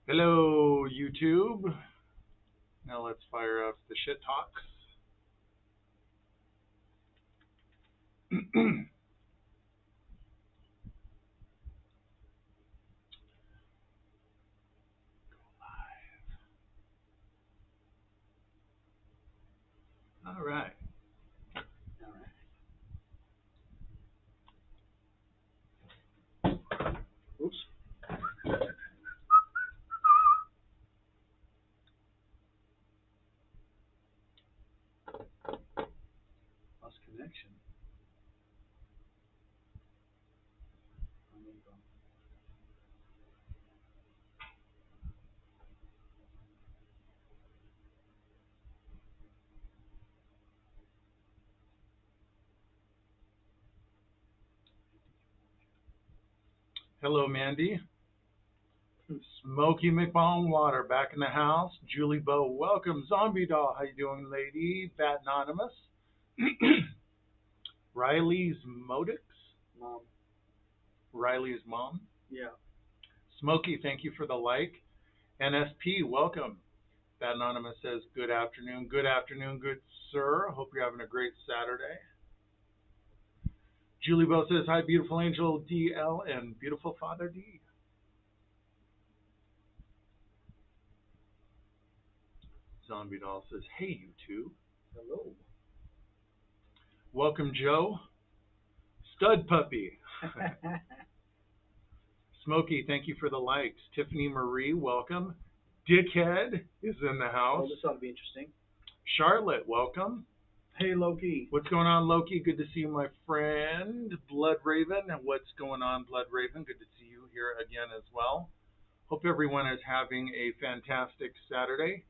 Hello, YouTube. Now let's fire up the shit talks. All right. Oops. Lost connection. Oh, there you go. Hello, Mandy. Smoky McBong Water back in the house. Julie Bow, welcome. Zombie Doll, how you doing, lady? Bat Anonymous. Riley's Modix. Mom. Riley's mom. Yeah. Smoky, thank you for the like. NSP, welcome. Bat Anonymous says, good afternoon. Good afternoon, good sir. Hope you're having a great Saturday. Julie Bow says, hi, beautiful angel DL and beautiful Father D. Zombie Doll says, hey, you two. Hello. Welcome, Joe. Stud Puppy. Smokey, thank you for the likes. Tiffany Marie, welcome. Dickhead is in the Oh, house. this ought to be interesting. Charlotte, welcome. Hey, Loki. What's going on, Loki? Good to see you, my friend. Blood Raven, and what's going on, Blood Raven? Good to see you here again as well. Hope everyone is having a fantastic Saturday.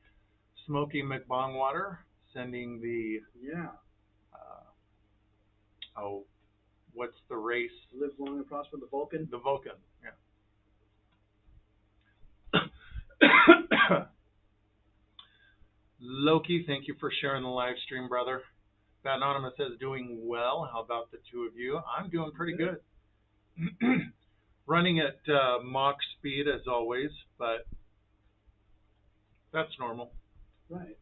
Smoky McBongwater sending the oh, what's the race? Live long and prosper, the Vulcan. The Vulcan, yeah. Loki, thank you for sharing the live stream, brother. Bat Anonymous says doing well. How about the two of you? I'm doing pretty good. Running at Mach speed as always, but that's normal. Right.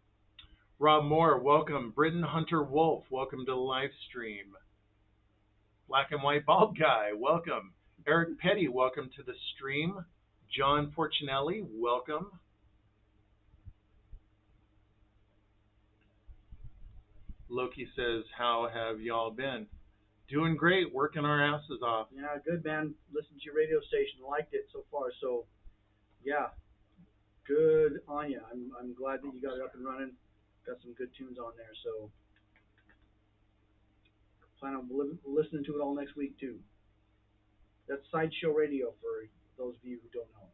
Rob Moore, welcome. Britton Hunter Wolf, welcome to the live stream. Black and White Bald Guy, welcome. Eric Petty, welcome to the stream. John Fortunelli, welcome. Loki says, how have y'all been? Doing great, working our asses off. Yeah, good, man. Listened to your radio station. Liked it so far. So, yeah, good on you. I'm glad that you got it up and running. Got some good tunes on there. So, plan on listening to it all next week, too. That's Sideshow Radio for those of you who don't know.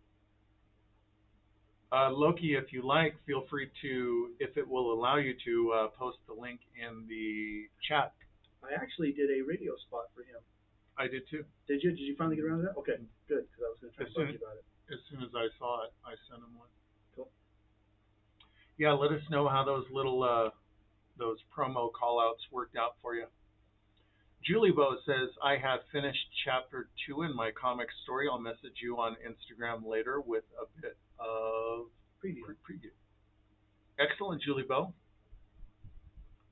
Loki, if you like, feel free to, if it will allow you to, post the link in the chat. I actually did a radio spot for him. I did too. Did you? Did you finally get around to that? Okay, good, because I was going to try to talk to you about it. As soon as I saw it, I sent him one. Cool. Yeah, let us know how those little those promo call-outs worked out for you. Julie Bow says, I have finished chapter 2 in my comic story. I'll message you on Instagram later with a bit of preview. Excellent, Julie Bow.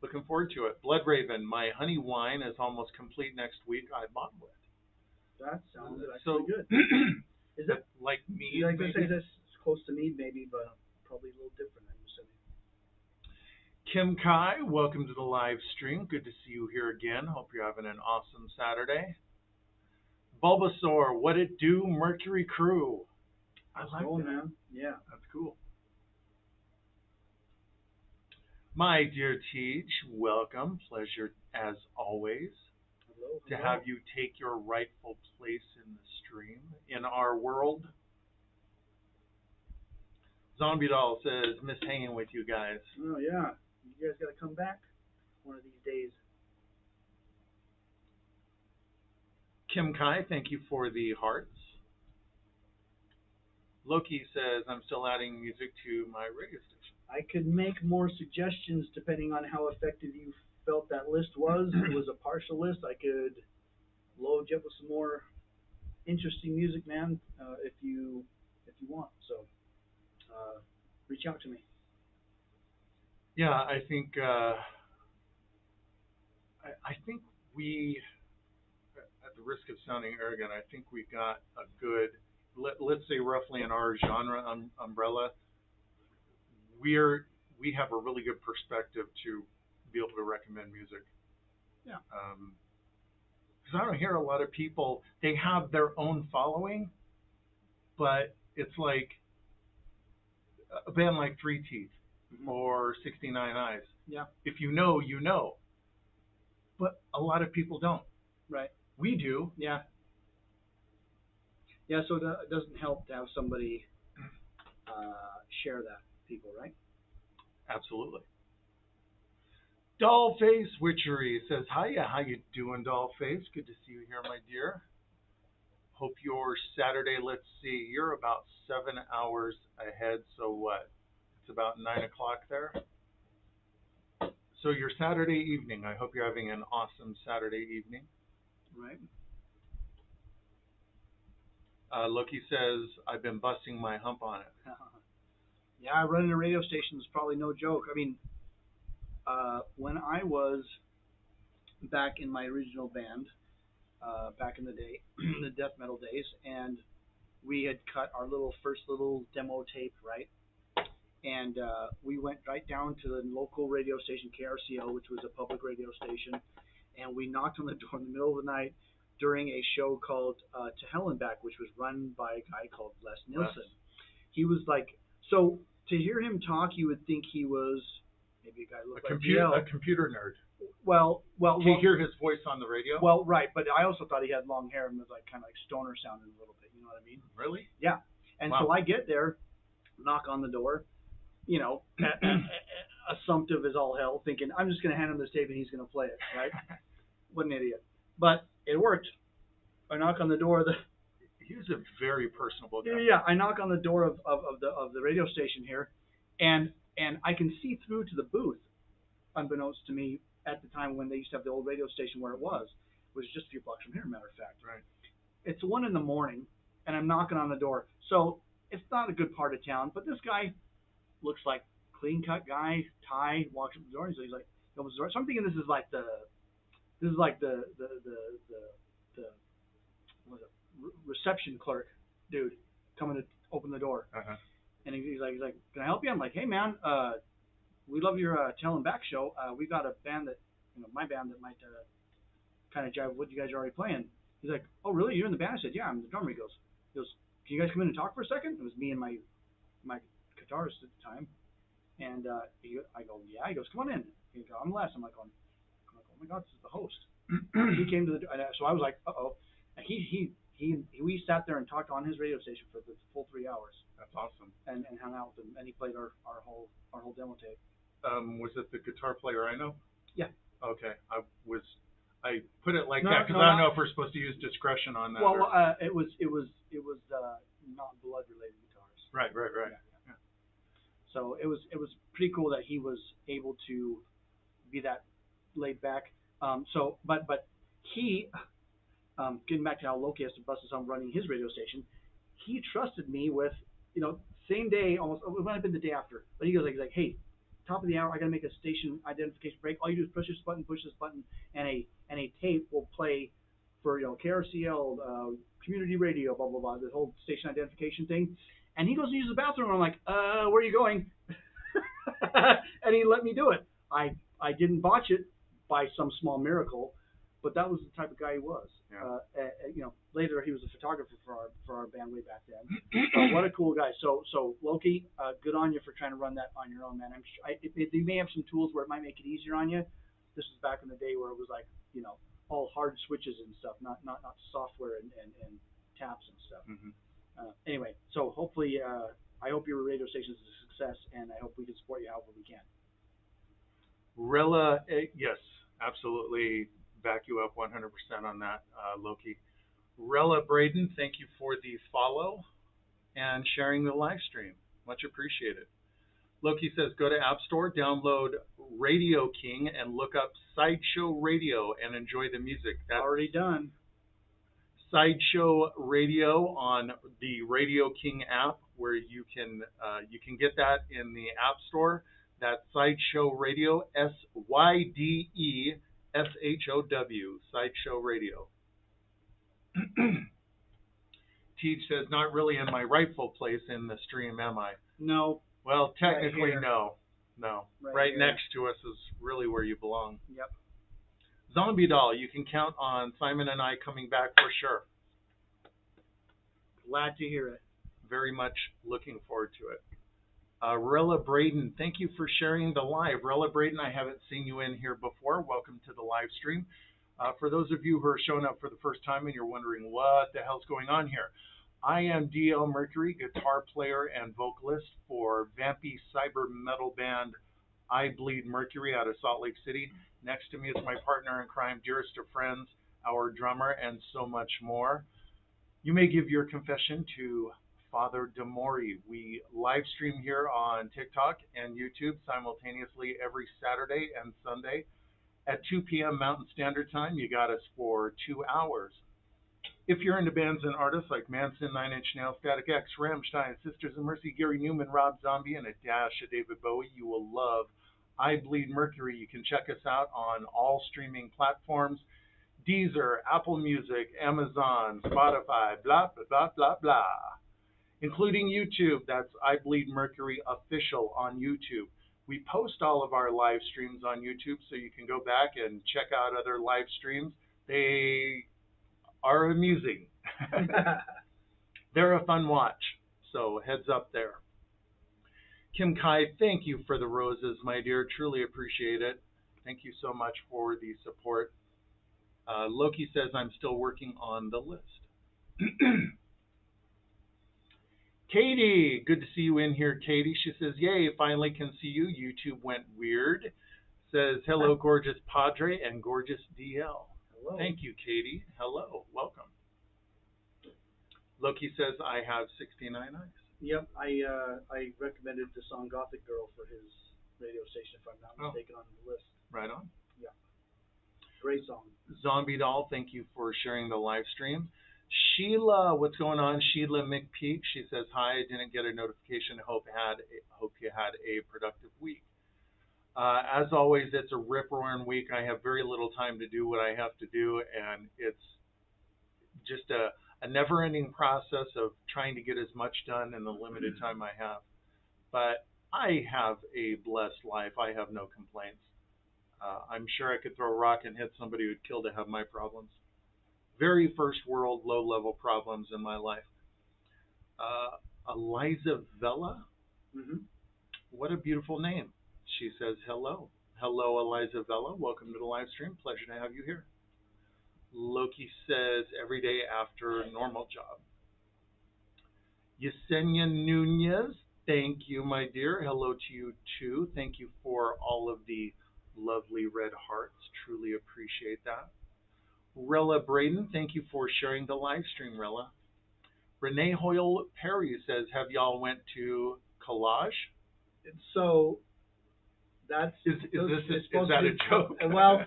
Looking forward to it. Blood Raven, my honey wine is almost complete next week. I bottle it. That sounds actually good. Is that like mead? I can say this close to mead maybe, but probably a little different, I'm assuming. Kim Kai, welcome to the live stream. Good to see you here again. Hope you're having an awesome Saturday. Bulbasaur, what it do, Mercury crew? I like that, man. Yeah. That's cool. My dear Teach, welcome. Pleasure as always to have you take your rightful place in the stream, in our world. Zombie Doll says, miss hanging with you guys. Oh, yeah. You guys got to come back one of these days. Kim Kai, thank you for the hearts. Loki says, I'm still adding music to my radio station. I could make more suggestions depending on how effective you felt that list was. If it was a partial list, I could load you up with some more interesting music, man, if you want. So reach out to me. Yeah, I think we, at the risk of sounding arrogant, I think we got a good, let's say roughly in our genre umbrella, we're we have a really good perspective to be able to recommend music. Yeah. Because I don't hear a lot of people. They have their own following, but it's like a band like Three Teeth Mm-hmm. or 69 Eyes. Yeah. If you know, you know. But a lot of people don't. Right. We do. Yeah. Yeah. So it doesn't help to have somebody share that, people, right? Absolutely. Dollface Witchery says, hiya, how you doing, Dollface? Good to see you here, my dear. Hope your Saturday, let's see, you're about 7 hours ahead, so what? It's about 9 o'clock there. So your Saturday evening, I hope you're having an awesome Saturday evening. Right. Loki says, I've been busting my hump on it. Yeah, running a radio station is probably no joke. I mean, when I was back in my original band, back in the day, the death metal days, and we had cut our first little demo tape, right? And we went right down to the local radio station, KRCO, which was a public radio station, and we knocked on the door in the middle of the night during a show called To Hell and Back, which was run by a guy called Les Nilsson. He was like, so to hear him talk, you would think he was maybe a guy who looked like a computer nerd. Well, you hear his voice on the radio? Well, right, but I also thought he had long hair and was like kind of like stoner sounding a little bit. You know what I mean? Really? Yeah. And wow. So I get there, knock on the door, you know, assumptive as all hell, thinking I'm just going to hand him this tape and he's going to play it, right? What an idiot. But it worked. I knock on the door. He was a very personable guy. Yeah, I knock on the door of the radio station here, and I can see through to the booth, unbeknownst to me at the time when they used to have the old radio station where it was just a few blocks from here, matter of fact. Right. It's 1 a.m, and I'm knocking on the door. So it's not a good part of town, but this guy looks like clean cut guy, tie, walks up the door, and so he's like, opens the door. So I'm thinking this is like the what is it, reception clerk dude coming to open the door. Uh-huh. And he's like, can I help you? I'm like, hey man, we love your Tell 'em Back show. We got a band that, my band that might kind of jive with what you guys are already playing. He's like, oh really? You're in the band? I said, yeah, I'm the drummer. He goes, can you guys come in and talk for a second? It was me and my guitarist at the time. And I go, yeah. He goes, come on in. He goes, I'm Les. I'm like, oh my God, this is the host. He came to the, so I was like, uh-oh. And we sat there and talked on his radio station for the full 3 hours. That's awesome. And hung out with him, and he played our whole demo tape. Was it the guitar player I know? Yeah. Okay. I put it like that because I don't know if we're supposed to use discretion on that. Well, it was not blood related guitars. Right. Yeah. So it was pretty cool that he was able to be that laid back. But he, getting back to how Loki has to bust his own running his radio station, he trusted me with, same day, almost, it might have been the day after, but he goes like, hey, top of the hour, I gotta make a station identification break. All you do is push this button, and a tape will play for, KRCL, community radio, blah blah blah, the whole station identification thing. And he goes to use the bathroom, and I'm like, where are you going? And he let me do it. I didn't botch it by some small miracle, but that was the type of guy he was. Yeah. Later he was a photographer for our band way back then. What a cool guy. So Loki, good on you for trying to run that on your own, man. You may have some tools where it might make it easier on you. This was back in the day where it was like, all hard switches and stuff, not software and taps and stuff. Mm-hmm. Anyway, so hopefully, I hope your radio station is a success, and I hope we can support you however we can. Rella, yes, absolutely. Back you up 100% on that, Loki. Rella Braden, thank you for the follow and sharing the live stream. Much appreciated. Loki says, go to App Store, download Radio King, and look up Sideshow Radio and enjoy the music. That's already done. Sideshow Radio on the Radio King app, where you can get that in the App Store. That's Sideshow Radio, SYDESHOW, Sideshow Radio. Teach says, not really in my rightful place in the stream, am I? No. Well, technically, Right no. No. Right here. Next to us is really where you belong. Yep. Zombie Doll, you can count on Simon and I coming back for sure. Glad to hear it. Very much looking forward to it. Rella Braden, thank you for sharing the live. Rella Braden, I haven't seen you in here before. Welcome to the live stream. For those of you who are showing up for the first time and you're wondering what the hell's going on here, I am DL Mercury, guitar player and vocalist for vampy cyber metal band I Bleed Mercury out of Salt Lake City. Next to me is my partner in crime, dearest of friends, our drummer, and so much more. You may give your confession to Father Demori. We live stream here on TikTok and YouTube simultaneously every Saturday and Sunday at 2 p.m. Mountain Standard Time. You got us for 2 hours. If you're into bands and artists like Manson, Nine Inch Nails, Static X, Rammstein, Sisters of Mercy, Gary Newman, Rob Zombie, and a dash of David Bowie, you will love I Bleed Mercury. You can check us out on all streaming platforms: Deezer, Apple Music, Amazon, Spotify, blah, blah, blah, blah, blah, including YouTube. That's I Bleed Mercury Official on YouTube. We post all of our live streams on YouTube, so you can go back and check out other live streams. They are amusing. They're a fun watch, so heads up there. Kim Kai, thank you for the roses, my dear. Truly appreciate it. Thank you so much for the support. Loki says, I'm still working on the list. Katie, good to see you in here, Katie. She says, yay, finally can see you. YouTube went weird. Says, hello, gorgeous Padre and gorgeous DL. Hello. Thank you, Katie. Hello. Welcome. Loki says, I have 69 eyes. Yep, I recommended the song Gothic Girl for his radio station, if I'm not mistaken, on the list. Right on. Yeah. Great song. Zombie Doll, thank you for sharing the live stream. Sheila, what's going on? Sheila McPeak, she says, hi, I didn't get a notification. Hope you had a productive week. As always, it's a rip-roaring week. I have very little time to do what I have to do, and it's just a never-ending process of trying to get as much done in the limited time I have. But I have a blessed life. I have no complaints. I'm sure I could throw a rock and hit somebody who'd kill to have my problems. Very first world, low-level problems in my life. Eliza Vella? Mm-hmm. What a beautiful name. She says, hello. Hello, Eliza Vella. Welcome to the live stream. Pleasure to have you here. Loki says, every day after normal job. Yesenia Nunez, thank you, my dear. Hello to you, too. Thank you for all of the lovely red hearts. Truly appreciate that. Rella Braden, thank you for sharing the live stream, Rella. Renee Hoyle Perry says, have y'all went to Collage? So that's Is that a joke? Well,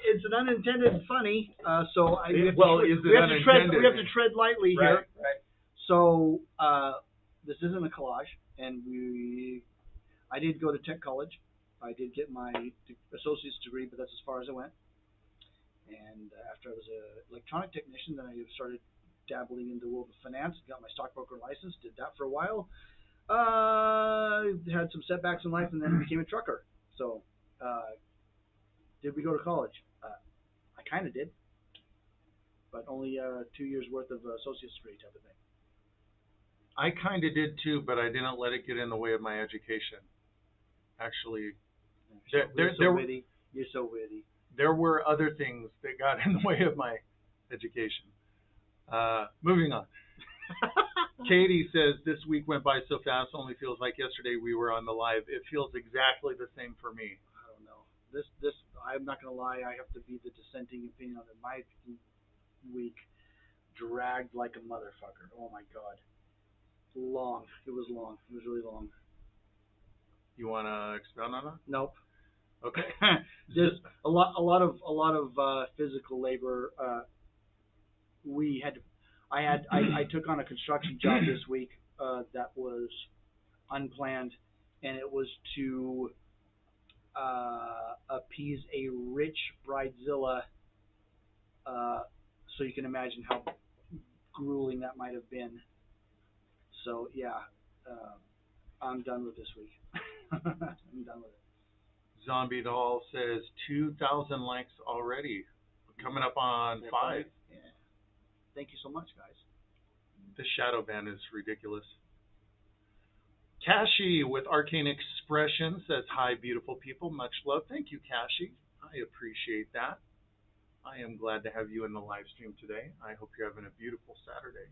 it's an unintended funny. So we have to tread lightly here. Right. So this isn't a collage, and I did go to tech college. I did get my associate's degree, but that's as far as I went. And after I was an electronic technician, then I started dabbling in the world of finance, got my stockbroker license, did that for a while. Had some setbacks in life, and then became a trucker. So, did we go to college? I kind of did, but only 2 years worth of associate's degree type of thing. I kind of did too, but I didn't let it get in the way of my education. Actually, You're so witty. There were other things that got in the way of my education. Moving on. Katie says, this week went by so fast, only feels like yesterday we were on the live. It feels exactly the same for me. I don't know. I'm not going to lie, I have to be the dissenting opinion on it. My week dragged like a motherfucker. Oh my God. Long. It was long. It was really long. You want to expound on that? Nope. Okay. There's a lot of physical labor we had to, I took on a construction job this week that was unplanned, and it was to appease a rich bridezilla. Uh, so you can imagine how grueling that might have been. So yeah, uh, I'm done with this week. I'm done with it. Zombie Doll says 2,000 likes already. Coming up on five. Yeah. Thank you so much, guys. The shadow ban is ridiculous. Kashi with Arcane Expression says, "Hi, beautiful people. Much love." Thank you, Kashi. I appreciate that. I am glad to have you in the live stream today. I hope you're having a beautiful Saturday.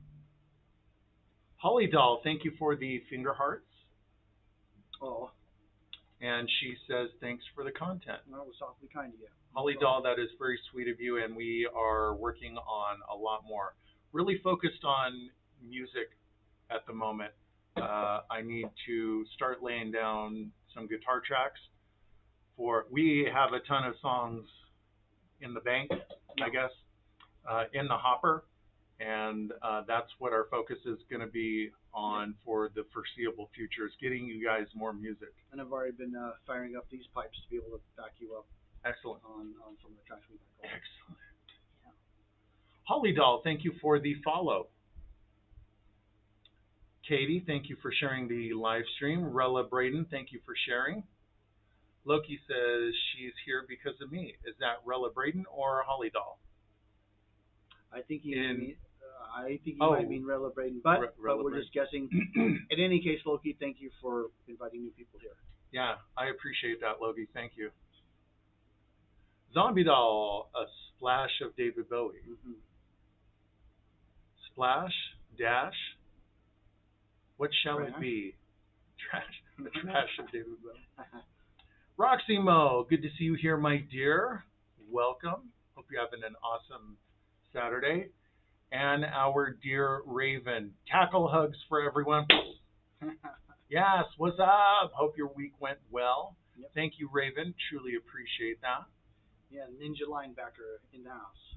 Holly Doll, thank you for the finger hearts. Oh, And she says, "Thanks for the content." that was awfully kind of you. Holly Doll, that is very sweet of you, and we are working on a lot more. Really focused on music at the moment. I need to start laying down some guitar tracks for. We have a ton of songs in the bank, I guess, in the hopper, and that's what our focus is going to be on for the foreseeable future, is getting you guys more music. And I've already been firing up these pipes to be able to back you up Excellent. on some of the tracks we back on. Excellent. Holly Doll, thank you for the follow. Katie, thank you for sharing the live stream. Rella Braden, thank you for sharing. Loki says she's here because of me. Is that Rella Braden or Holly Doll? I think you might mean Rella Braden, but we're Braden. just guessing. In any case, Loki, thank you for inviting new people here. Yeah, I appreciate that, Loki. Thank you. Zombie Doll, a splash of David Bowie. Mm-hmm. Splash, dash, what shall it be? Trash, the trash of David Bowie. Roxy Mo, good to see you here, my dear. Welcome. Hope you're having an awesome Saturday. And our dear Raven, tackle hugs for everyone. Yes, what's up? Hope your week went well. Yep. Thank you, Raven. Truly appreciate that. Yeah, ninja linebacker in the house.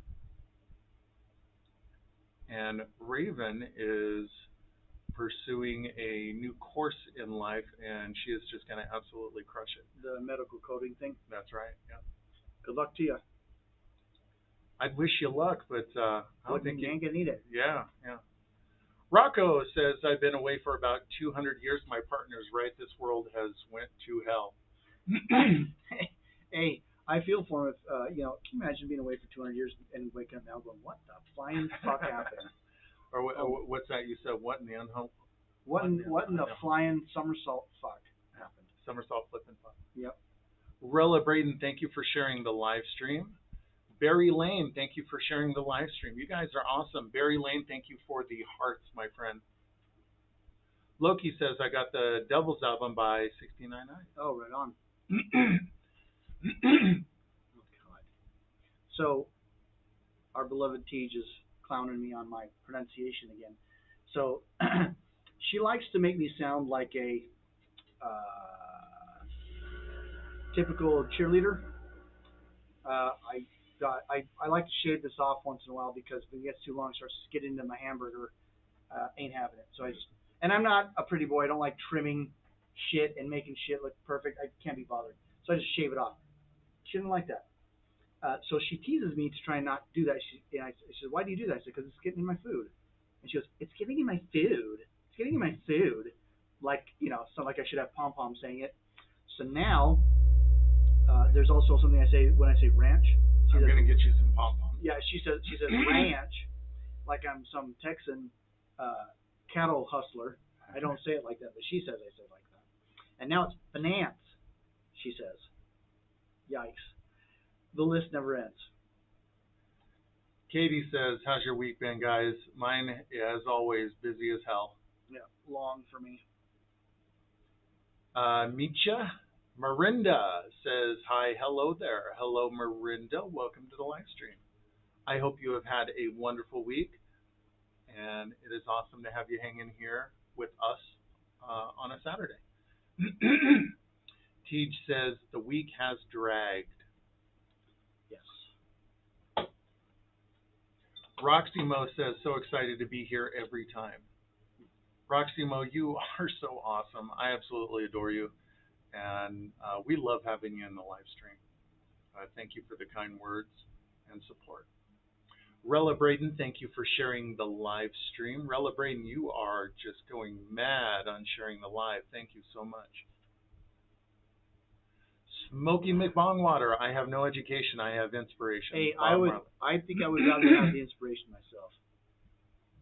And Raven is pursuing a new course in life, and she is just going to absolutely crush it. The medical coding thing. That's right. Yeah. Good luck to you. I'd wish you luck, but I don't think you ain't gonna need it. Yeah, yeah. Rocco says, "I've been away for about 200 years. My partner's right. This world has went to hell." Hey, I feel for him. If can you imagine being away for 200 years and waking up now going, "What the flying fuck happened?" Or what's that you said? What in the unhope? What in the flying somersault fuck happened? Somersault flipping fuck. Yep. Rilla Braden, thank you for sharing the live stream. Barry Lane, thank you for sharing the live stream. You guys are awesome. Barry Lane, thank you for the hearts, my friend. Loki says, "I got the Devil's album by 69.9. Oh, right on. Oh, God. So, our beloved Tej is clowning me on my pronunciation again. So, she likes to make me sound like a typical cheerleader. I like to shave this off once in a while because if it gets too long, it starts to get into my hamburger. Ain't having it. So and I'm not a pretty boy. I don't like trimming shit and making shit look perfect. I can't be bothered. So I just shave it off. She didn't like that. So she teases me to try and not do that. She says, "Why do you do that?" I said, "Because it's getting in my food." And she goes, "It's getting in my food. It's getting in my food." Like, it's not like I should have pom-pom saying it. So now, there's also something I say when I say ranch. I'm going to get you some pom-poms. Yeah, she says ranch, like I'm some Texan cattle hustler. I don't say it like that, but she says I say it like that. And now it's finance, she says. Yikes. The list never ends. Katie says, "How's your week been, guys? Mine, as always, busy as hell." Yeah, long for me. Micha Marinda says, "Hi, hello there." Hello, Marinda. Welcome to the live stream. I hope you have had a wonderful week, and it is awesome to have you hanging here with us on a Saturday. Tej says, "The week has dragged." Yes. Roxy Mo says, so excited to be here every time. Roxy Mo, you are so awesome. I absolutely adore you. And we love having you in the live stream. Thank you for the kind words and support. Rella Braden, thank you for sharing the live stream. Rella Braden, you are just going mad on sharing the live. Thank you so much. Smoky McBongwater, I have no education, I have inspiration. Hey, Bob I think I would rather have the inspiration myself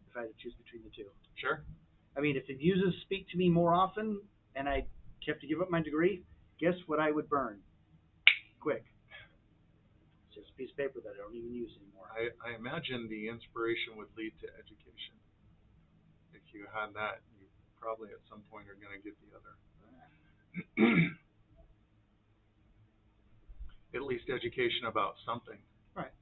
if I had to choose between the two. Sure. I mean, if the muses speak to me more often and I kept to give up my degree, guess what I would burn? Quick. It's just a piece of paper that I don't even use anymore. I imagine the inspiration would lead to education. If you had that, you probably at some point are going to get the other. At least education about something. Right.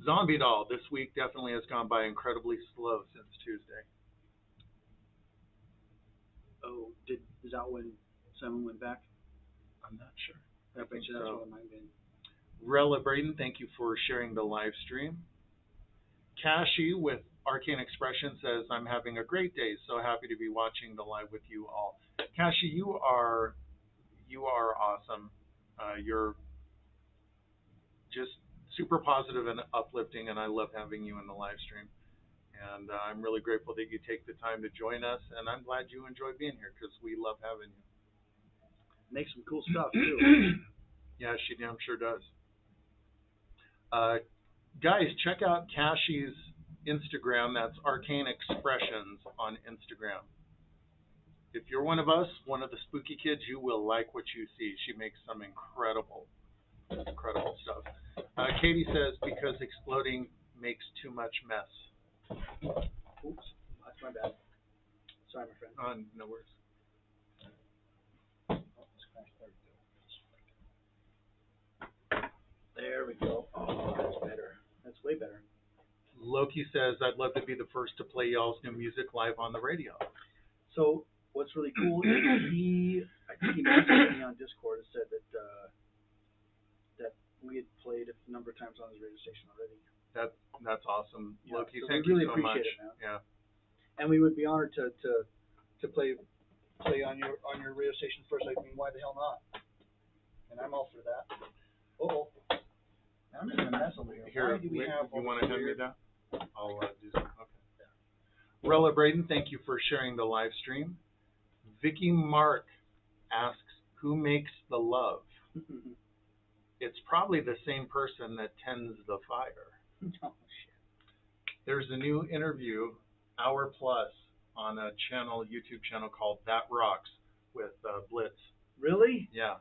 Zombie Doll, this week definitely has gone by incredibly slow since Tuesday. Oh, is that when someone went back? I'm not sure. I bet you that's what it might have been. Rella Braden, thank you for sharing the live stream. Kashi with Arcane Expression says, I'm having a great day. So happy to be watching the live with you all. Kashi, you are awesome. You're just super positive and uplifting, and I love having you in the live stream. And I'm really grateful that you take the time to join us, and I'm glad you enjoy being here because we love having you. Makes some cool stuff too. Yeah, she damn sure does. Guys, check out Kashi's Instagram. That's Arcane Expressions on Instagram. If you're one of us, one of the spooky kids, you will like what you see. She makes some incredible stuff. Katie says, because exploding makes too much mess. Oops, that's my bad. Sorry, my friend. No worries. There we go. Oh, that's better. That's way better. Loki says, I'd love to be the first to play y'all's new music live on the radio. So what's really cool is I think he messaged me on Discord and said that we had played it a number of times on his radio station already. That's awesome. Yeah, Loki, so thank we really you so appreciate much. it, man. Yeah. And we would be honored to play on your radio station first. I mean, why the hell not? And I'm all for that. Uh-oh. I'm in a mess over here. Here, why do we have you want to hand me that? I'll do some. Okay. Yeah. Rella Braden, thank you for sharing the live stream. Vicky Mark asks, who makes the love? It's probably the same person that tends the fire. Oh, shit. There's a new interview, Hour Plus, on a YouTube channel called That Rocks with Blitz. Really? Yeah.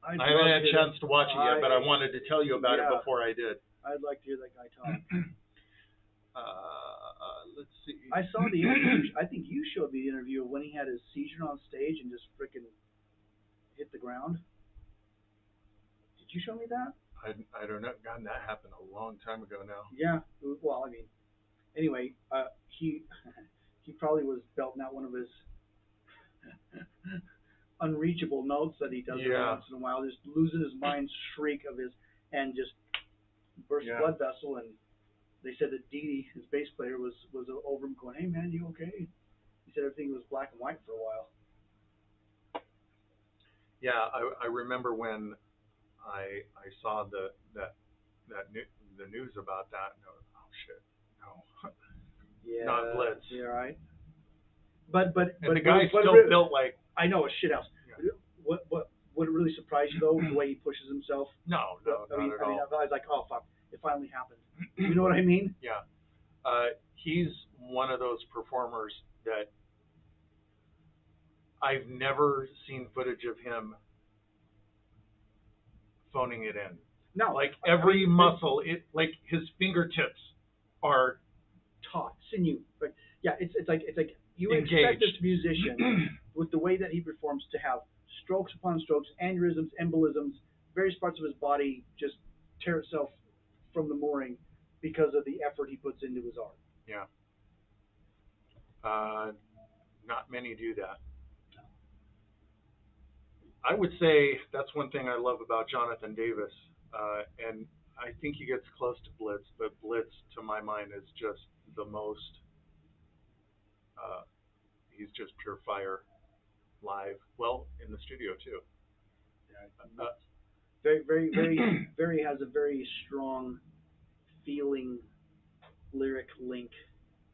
I I'd haven't love had a chance to watch it yet, but I I- wanted to tell you about it yeah. before I did. I'd like to hear that guy talk. Let's see. I saw the interview. I think you showed the interview of when he had his seizure on stage and just freaking hit the ground. Did you show me that? I don't know. God, that happened a long time ago now. Yeah. Well, I mean, anyway, he he probably was belting out one of his unreachable notes that he does every once in a while, just losing his mind, shriek of his, and just burst a blood vessel. And they said that Dee, his bass player, was over him going, "Hey man, you okay?" He said everything was black and white for a while. Yeah, I remember when I saw the news about that. And I was, oh shit, no, Yeah. not Blitz. Yeah, right. But And the guy still really, built like. I know, a shit house. Yeah. What would it really surprise you though, the way he pushes himself? No, not at all. I was like, oh fuck, it finally happened. You know what I mean? Yeah. He's one of those performers that I've never seen footage of him phoning it in. No, Like every muscle, like his fingertips are taut, sinew. But yeah, it's like you would engaged. expect this musician with the way that he performs to have strokes upon strokes, aneurysms, embolisms, various parts of his body just tear itself from the mooring because of the effort he puts into his art. Yeah. Not many do that. I would say that's one thing I love about Jonathan Davis. And I think he gets close to Blitz, but Blitz, to my mind, is just the most. Uh, he's just pure fire live. Well, in the studio too. Yeah, Uh, very has a very strong feeling lyric link.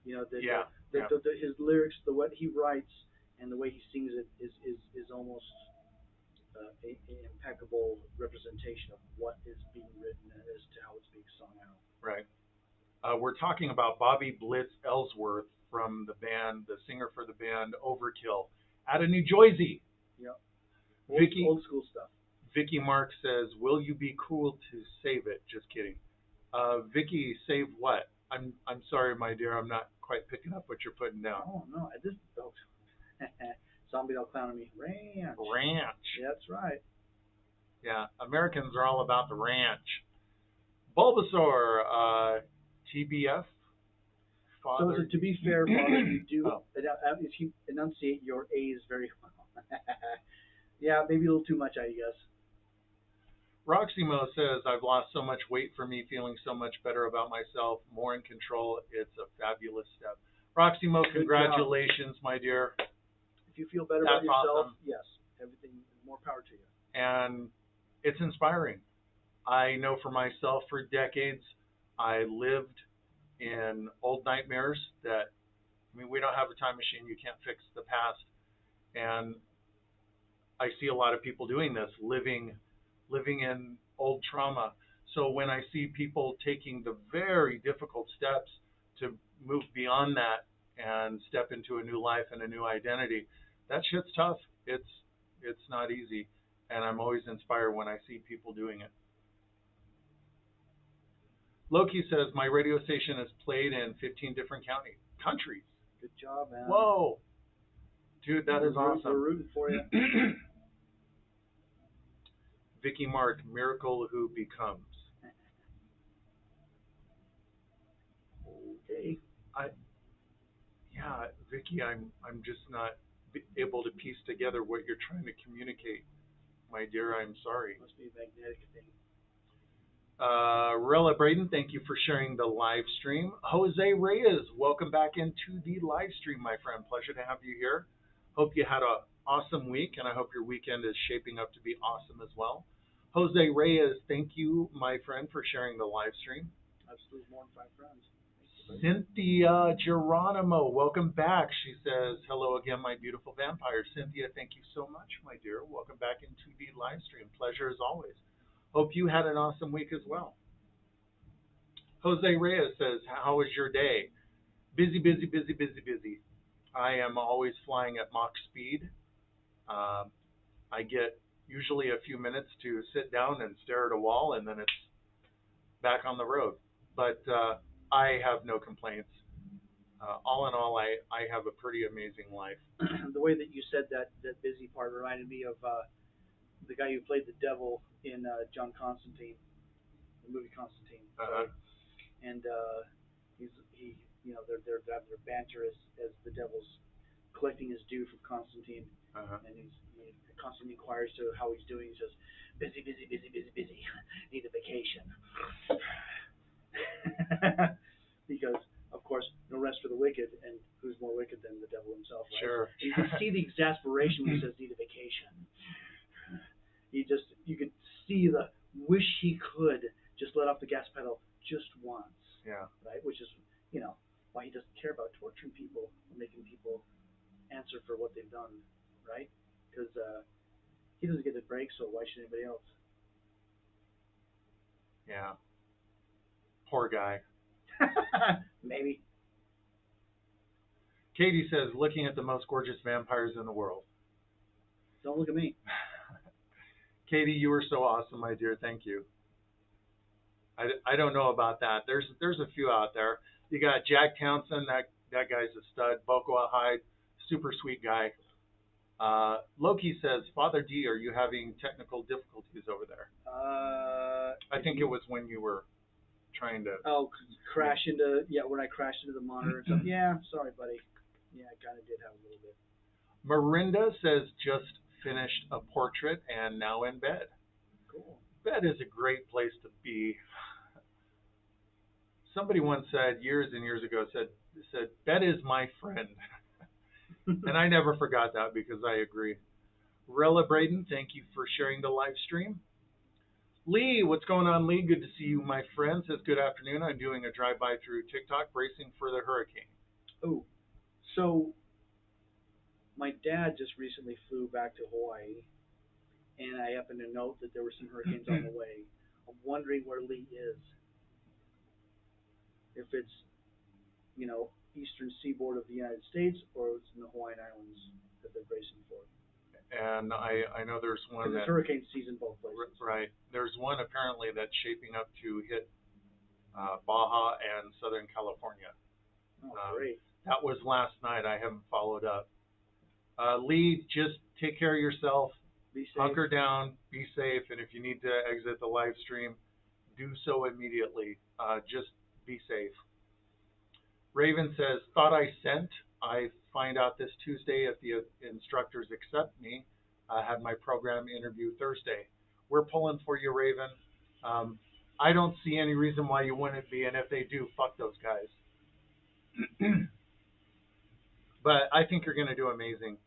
You know, yeah, yeah, his lyrics, the what he writes, and the way he sings it is almost a impeccable representation of what is being written as to how it's being sung out. right. We're talking about Bobby Blitz Ellsworth from the band, the singer for the band Overkill, out of New Jersey. Yeah, Vicky old school stuff. Vicky Mark says, "Will you be cool to save it?" Just kidding. Vicky, save what? I'm sorry, my dear. I'm not quite picking up what you're putting down. Oh no, I just oh, zombie dog clown on me. Ranch. Ranch. Yeah, that's right. Yeah, Americans are all about the ranch. Bulbasaur, TBF, So, father. so to be fair, Father, you do Oh, if you enunciate your A's very well. Yeah, maybe a little too much, I guess. Roximo says, "I've lost so much weight for me, feeling so much better about myself, more in control. It's a fabulous step." Roximo, Good job. congratulations, my dear. If you feel better about That's yourself, awesome. yes, everything more power to you. And it's inspiring. I know for myself for decades, I lived in old nightmares that, I mean, we don't have a time machine. You can't fix the past. And I see a lot of people doing this, living in old trauma. So when I see people taking the very difficult steps to move beyond that and step into a new life and a new identity, that shit's tough. It's not easy, and I'm always inspired when I see people doing it. Loki says my radio station is played in 15 different countries. Good job, man. Whoa, dude, that is We're awesome. rooting for you. Vicky Mark, Miracle Who Becomes. Okay. I yeah, Vicky, I'm just not able to piece together what you're trying to communicate, my dear. I'm sorry. Must be a magnetic thing. Rella Braden, thank you for sharing the live stream. Jose Reyes, welcome back into the live stream, my friend. Pleasure to have you here. Hope you had an awesome week, and I hope your weekend is shaping up to be awesome as well. Jose Reyes, thank you, my friend, for sharing the live stream. I've still more than 5 friends. Cynthia Geronimo, welcome back. She says, "Hello again, my beautiful vampire." Cynthia, thank you so much, my dear. Welcome back into the live stream. Pleasure as always. Hope you had an awesome week as well. Jose Reyes says, "How was your day?" Busy, busy, busy, busy, busy. I am always flying at Mach speed. Um, I get usually a few minutes to sit down and stare at a wall, and then it's back on the road. But I have no complaints. All in all, I have a pretty amazing life. The way that you said that busy part reminded me of the guy who played the devil in John Constantine, the movie Constantine. Uh-huh. And he they're having their banter as the devil's collecting his due from Constantine, Uh-huh. and he constantly inquires to how he's doing. He says, "Busy, busy, busy, busy, busy. Need a vacation." Because of course, no rest for the wicked, and who's more wicked than the devil himself, right? Sure. And you can see the exasperation when he says, "Need a vacation." You could see the wish he could just let off the gas pedal just once, Yeah. right? Which is, why he doesn't care about torturing people or making people answer for what they've done, right? Because he doesn't get a break, so why should anybody else? Yeah. Poor guy. Maybe. Katie says, "Looking at the most gorgeous vampires in the world." Don't look at me. Katie, you were so awesome, my dear. Thank you. I don't know about that. There's a few out there. You got Jack Townsend. That guy's a stud. Boko Hyde, super sweet guy. Loki says, "Father D, are you having technical difficulties over there?" I think it was when you were trying to. Crash into when I crashed into the monitor and stuff. Yeah, sorry, buddy. Yeah, I kind of did have a little bit. Marinda says, "Just finished a portrait and now in bed." Cool. Bed is a great place to be. Somebody once said years and years ago said Bet is my friend, and I never forgot that because I agree. Rella Braden, thank you for sharing the live stream. Lee, what's going on, Lee? Good to see you, my friend. Says good afternoon. I'm doing a drive-by through TikTok, bracing for the hurricane. Oh, so my dad just recently flew back to Hawaii, and I happened to note that there were some hurricanes on the way. I'm wondering where Lee is. If it's, eastern seaboard of the United States, or it's in the Hawaiian Islands that they're bracing for. And I know there's one Because it's that hurricane season both places. right. There's one apparently that's shaping up to hit Baja and Southern California. Oh, great. That was last night. I haven't followed up. Lee, just take care of yourself. Be safe. Hunker down. Be safe. And if you need to exit the live stream, do so immediately. Just be safe. Raven says, thought I sent. I find out this Tuesday if the instructors accept me. I had my program interview Thursday. We're pulling for you, Raven. I don't see any reason why you wouldn't be, and if they do, fuck those guys. But I think you're going to do amazing.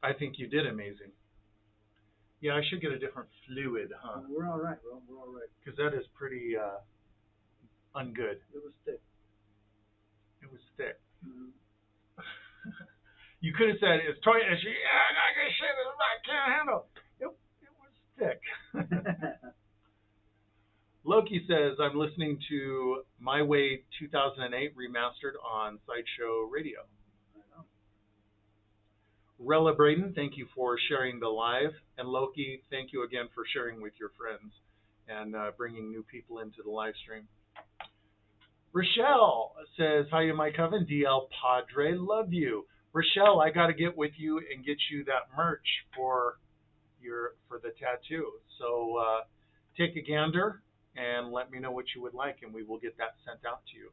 I think you did amazing. Yeah, I should get a different fluid, huh? We're all right, bro. We're all right. Because that is pretty ungood. It was thick. It was thick. Mm-hmm. You could have said, it's toy issue. Yeah, I got good shit I can't handle. It was thick. Loki says, I'm listening to My Way 2008 remastered on Sideshow Radio. Rella Braden, thank you for sharing the live. And Loki, thank you again for sharing with your friends and bringing new people into the live stream. Rochelle says, hiya, my coven. DL Padre, love you. Rochelle, I got to get with you and get you that merch for the tattoo. So take a gander and let me know what you would like, and we will get that sent out to you.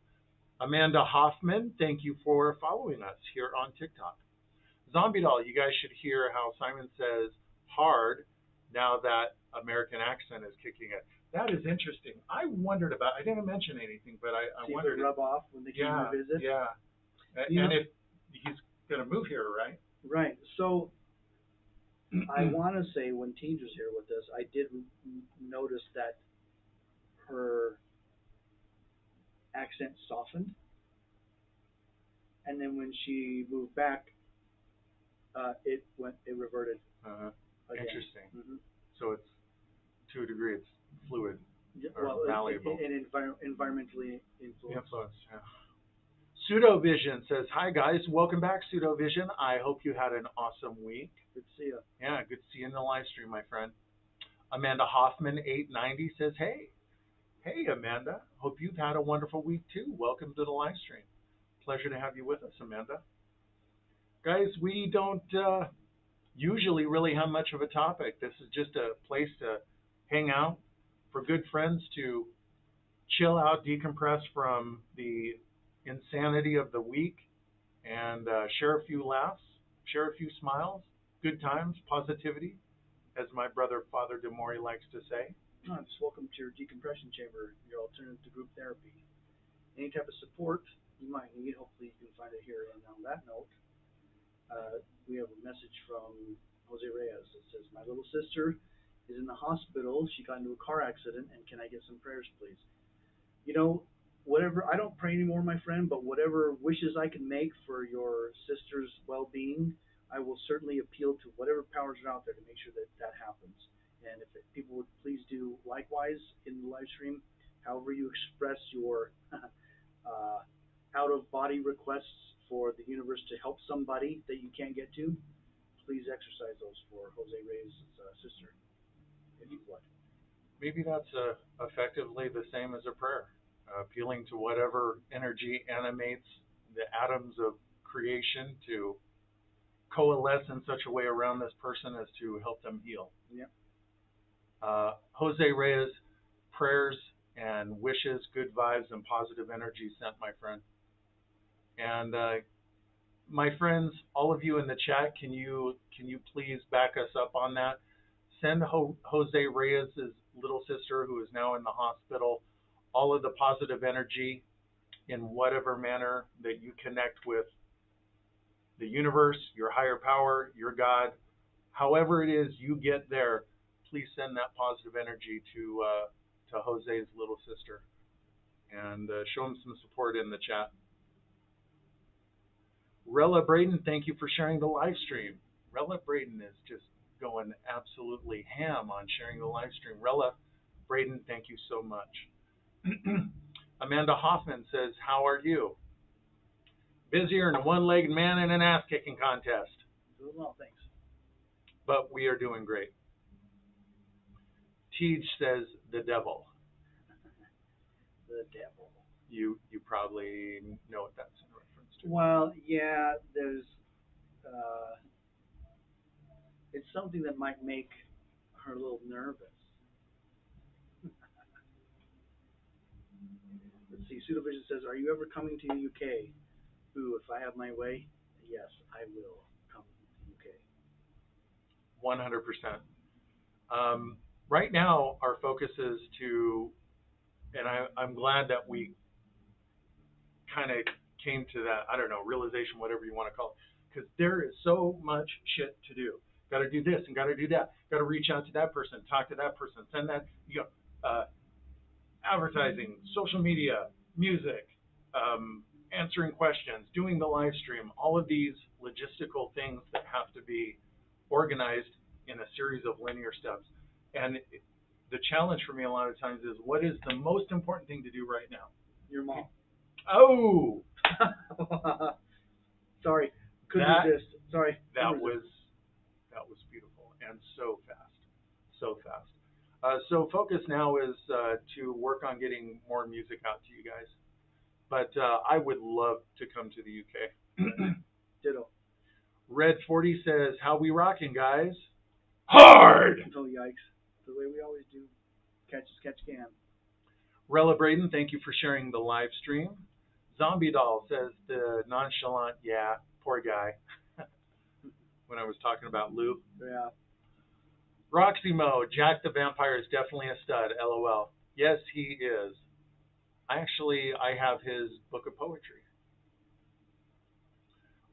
Amanda Hoffman, thank you for following us here on TikTok. Zombie Doll, you guys should hear how Simon says hard now that American accent is kicking in. That is interesting. I wondered about, I didn't mention anything, but I See wondered. If it rub off when they came to visit? Yeah. And if he's going to move here, right? Right. So I want to say when Teens was here with us, I did notice that her accent softened. And then when she moved back, it reverted. Interesting. Mm-hmm. So it's to a degree, it's fluid or well, malleable. And environmentally influenced. Yeah. Pseudovision says, hi guys, welcome back, Pseudovision. I hope you had an awesome week. Good to see you. Yeah, good to see you in the live stream, my friend. Amanda Hoffman 890 says, hey Amanda, hope you've had a wonderful week too. Welcome to the live stream. Pleasure to have you with us, Amanda. Guys, we don't usually really have much of a topic. This is just a place to hang out, for good friends to chill out, decompress from the insanity of the week, and share a few laughs, share a few smiles, good times, positivity, as my brother Father DeMori likes to say. Just welcome to your decompression chamber, your alternative to group therapy. Any type of support you might need, hopefully you can find it here. And on that note, we have a message from Jose Reyes that says, my little sister is in the hospital. She got into a car accident, and can I get some prayers, please? Whatever, I don't pray anymore, my friend, but whatever wishes I can make for your sister's well-being, I will certainly appeal to whatever powers are out there to make sure that that happens. And if people would please do likewise in the live stream, however you express your out-of-body requests for the universe to help somebody that you can't get to, please exercise those for Jose Reyes' sister, if you would. Maybe that's effectively the same as a prayer, appealing to whatever energy animates the atoms of creation to coalesce in such a way around this person as to help them heal. Yep. Jose Reyes, prayers and wishes, good vibes, and positive energy sent, my friend. And my friends, all of you in the chat, can you please back us up on that? Send Jose Reyes' little sister who is now in the hospital, all of the positive energy in whatever manner that you connect with the universe, your higher power, your God, however it is you get there, please send that positive energy to Jose's little sister and show him some support in the chat. Rella Braden, thank you for sharing the live stream. Rella Braden is just going absolutely ham on sharing the live stream. Rella Braden, thank you so much. Amanda Hoffman says, how are you? Busier than a one-legged man in an ass-kicking contest. Doing well, thanks. But we are doing great. Tej says, the devil. The devil. You probably know what that's in reference to. Well, yeah, there's it's something that might make her a little nervous. Let's see. Pseudovision says, "Are you ever coming to the UK?" Ooh, if I have my way, yes, I will come to the UK. 100%. Right now, our focus is to, and I'm glad that we kind of came to that, I don't know, realization, whatever you want to call it, because there is so much shit to do. Got to do this and got to do that. Got to reach out to that person, talk to that person, send that, advertising, social media, music, answering questions, doing the live stream, all of these logistical things that have to be organized in a series of linear steps. And the challenge for me a lot of times is, what is the most important thing to do right now? Your mom. Oh, Sorry, couldn't resist. Sorry. That was beautiful and so fast. So focus now is to work on getting more music out to you guys. But I would love to come to the UK. Ditto. Red 40 says, how we rocking, guys? Hard! Oh, yikes. The way we always do. Catch as catch can. Rella Braden, thank you for sharing the live stream. Zombie Doll says, the nonchalant, yeah, poor guy. When I was talking about Lou. Yeah. Roxy Mo, Jack the Vampire is definitely a stud, LOL. Yes, he is. I have his book of poetry.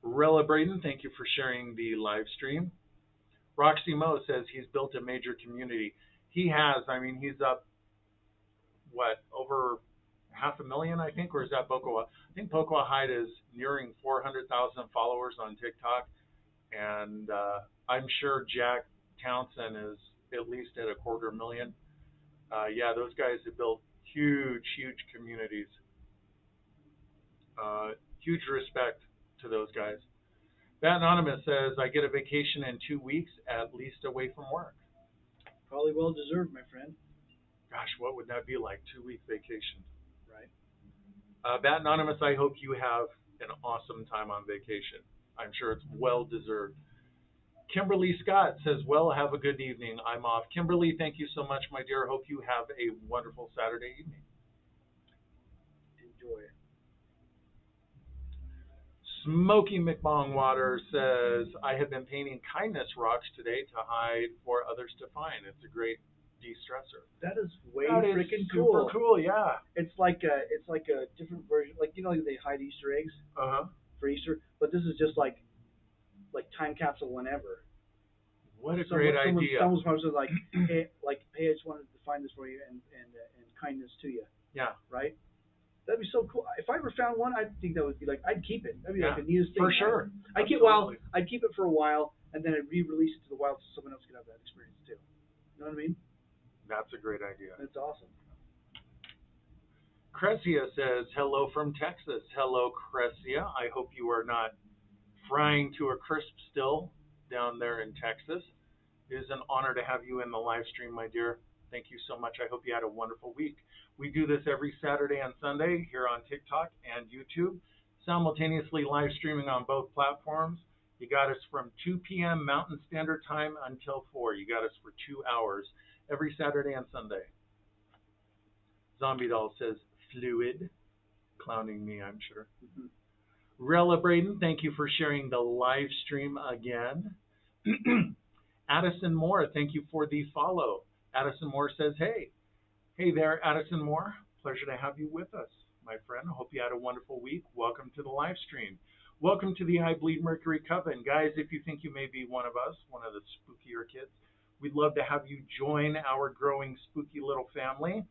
Rella Braden, thank you for sharing the live stream. Roxy Mo says he's built a major community. He has. I mean, he's up, over 500,000, I think, or is that Bokoa? I think Bokoa Hyde is nearing 400,000 followers on TikTok, and I'm sure Jack Townsend is at least at 250,000. Yeah, those guys have built huge communities. Huge respect to those guys. Bat Anonymous says, I get a vacation in 2 weeks, at least away from work. Probably well deserved, my friend. Gosh, what would that be like, 2 week vacation? Right. Bat Anonymous, I hope you have an awesome time on vacation. I'm sure it's well deserved. Kimberly Scott says, well, have a good evening. I'm off. Kimberly, thank you so much, my dear. Hope you have a wonderful Saturday evening. Enjoy it. Smoky McBongwater says, I have been painting kindness rocks today to hide for others to find. It's a great de-stressor. That is way That is freaking super cool. cool, yeah. It's like a different version. Like, they hide Easter eggs for Easter, but this is just like time capsule whenever. What a great idea. Someone's probably like, hey, I just wanted to find this for you and kindness to you. Yeah. Right? That'd be so cool. If I ever found one, I think that would be I'd keep it. That'd be like the neatest thing. For sure. I'd keep it for a while, and then I'd re-release it to the wild so someone else could have that experience too. You know what I mean? That's a great idea. That's awesome. Cresia says, hello from Texas. Hello, Cresia. I hope you are not frying to a crisp still down there in Texas. It is an honor to have you in the live stream, my dear. Thank you so much. I hope you had a wonderful week. We do this every Saturday and Sunday here on TikTok and YouTube, simultaneously live streaming on both platforms. You got us from 2 p.m. Mountain Standard Time until 4. You got us for 2 hours every Saturday and Sunday. Zombie Doll says, fluid. Clowning me, I'm sure. Mm-hmm. Rella Braden, thank you for sharing the live stream again. Addison Moore, thank you for the follow. Addison Moore says, hey. Hey there, Addison Moore. Pleasure to have you with us, my friend. Hope you had a wonderful week. Welcome to the live stream. Welcome to the I Bleed Mercury Coven. Guys, if you think you may be one of us, one of the spookier kids, we'd love to have you join our growing spooky little family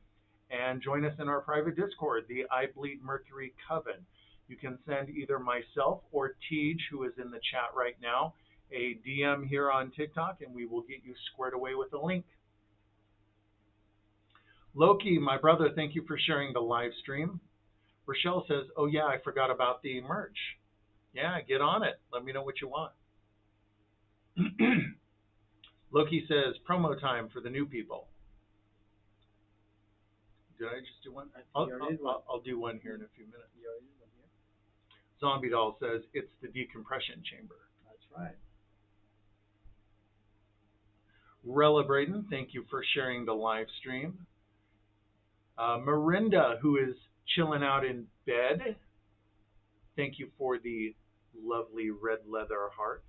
and join us in our private Discord, the I Bleed Mercury Coven. You can send either myself or Tej, who is in the chat right now, a DM here on TikTok, and we will get you squared away with a link. Loki, my brother, thank you for sharing the live stream. Rochelle says, oh yeah, I forgot about the merch. Yeah, get on it. Let me know what you want. Loki says, promo time for the new people. Did I just do one? I'll do one here in a few minutes. Zombie Doll says, it's the decompression chamber. That's right. Rella Braden, thank you for sharing the live stream. Mirinda, who is chilling out in bed, thank you for the lovely red leather hearts.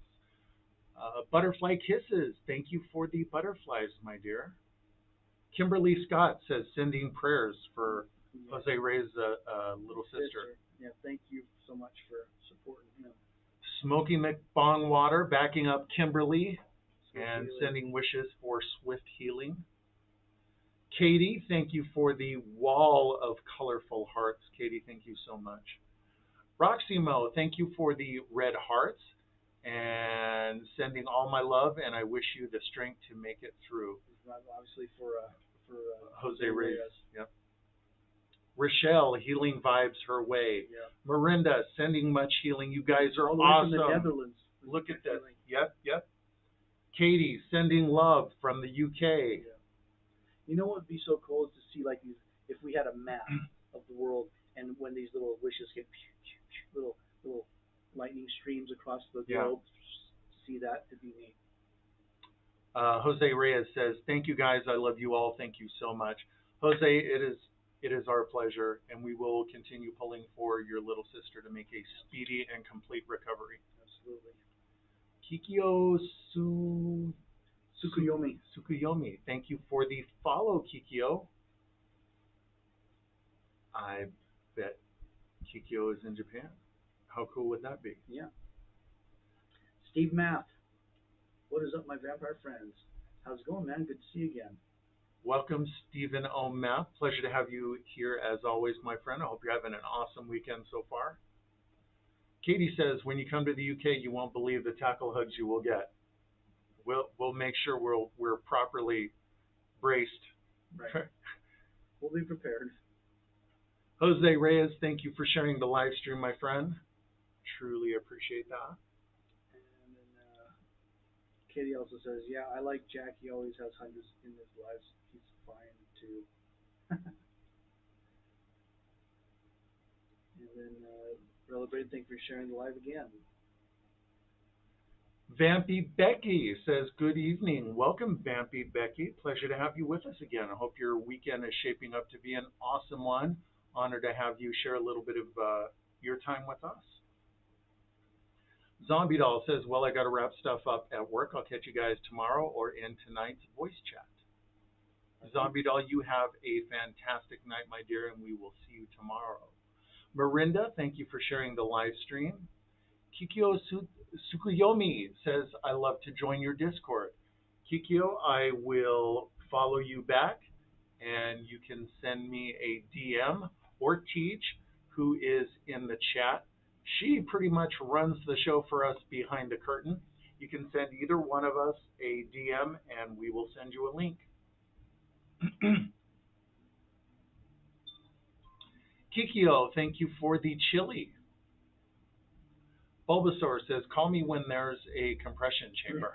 Butterfly Kisses, thank you for the butterflies, my dear. Kimberly Scott says, sending prayers for Jose Rey's little sister. Yeah, thank you so much for supporting him. Smoky McBongwater backing up Kimberly and sending wishes for swift healing. Katie, thank you for the wall of colorful hearts. Katie, thank you so much. Roxy Mo, thank you for the red hearts and sending all my love, and I wish you the strength to make it through. Obviously for Jose Reyes. Yep. Rochelle, healing vibes her way. Yeah. Mirinda, sending much healing. You guys are all the awesome. way from the Netherlands. Look at this. Yep. Katie, sending love from the UK. Yeah. You know what would be so cool is to see like these, if we had a map of the world, and when these little wishes get little lightning streams across the globe, see that to be neat. Jose Reyes says, thank you guys. I love you all. Thank you so much. Jose, it is our pleasure, and we will continue pulling for your little sister to make a speedy and complete recovery. Absolutely. Kikyo Sukuyomi. Thank you for the follow, Kikyo. I bet Kikyo is in Japan. How cool would that be? Yeah. Steve Math. What is up, my vampire friends? How's it going, man? Good to see you again. Welcome, Stephen O'Math. Pleasure to have you here as always, my friend. I hope you're having an awesome weekend so far. Katie says, when you come to the UK, you won't believe the tackle hugs you will get. We'll make sure we're properly braced. Right. We'll be prepared. Jose Reyes, thank you for sharing the live stream, my friend. Truly appreciate that. And then Katie also says, yeah, I like Jack. He always has hundreds in his lives. He's fine too. And then Celebrate, thank you for sharing the live again. Vampy Becky says, good evening. Welcome, Vampy Becky. Pleasure to have you with us again. I hope your weekend is shaping up to be an awesome one. Honored to have you share a little bit of your time with us. Zombie Doll says, well, I got to wrap stuff up at work. I'll catch you guys tomorrow or in tonight's voice chat. Zombie Doll, you have a fantastic night, my dear, and we will see you tomorrow. Mirinda, thank you for sharing the live stream. Kikyo Sukuyomi says, I love to join your Discord. Kikyo, I will follow you back, and you can send me a DM or Teach, who is in the chat. She pretty much runs the show for us behind the curtain. You can send either one of us a DM, and we will send you a link. Kikyo, thank you for the chili. Bulbasaur says, call me when there's a compression chamber.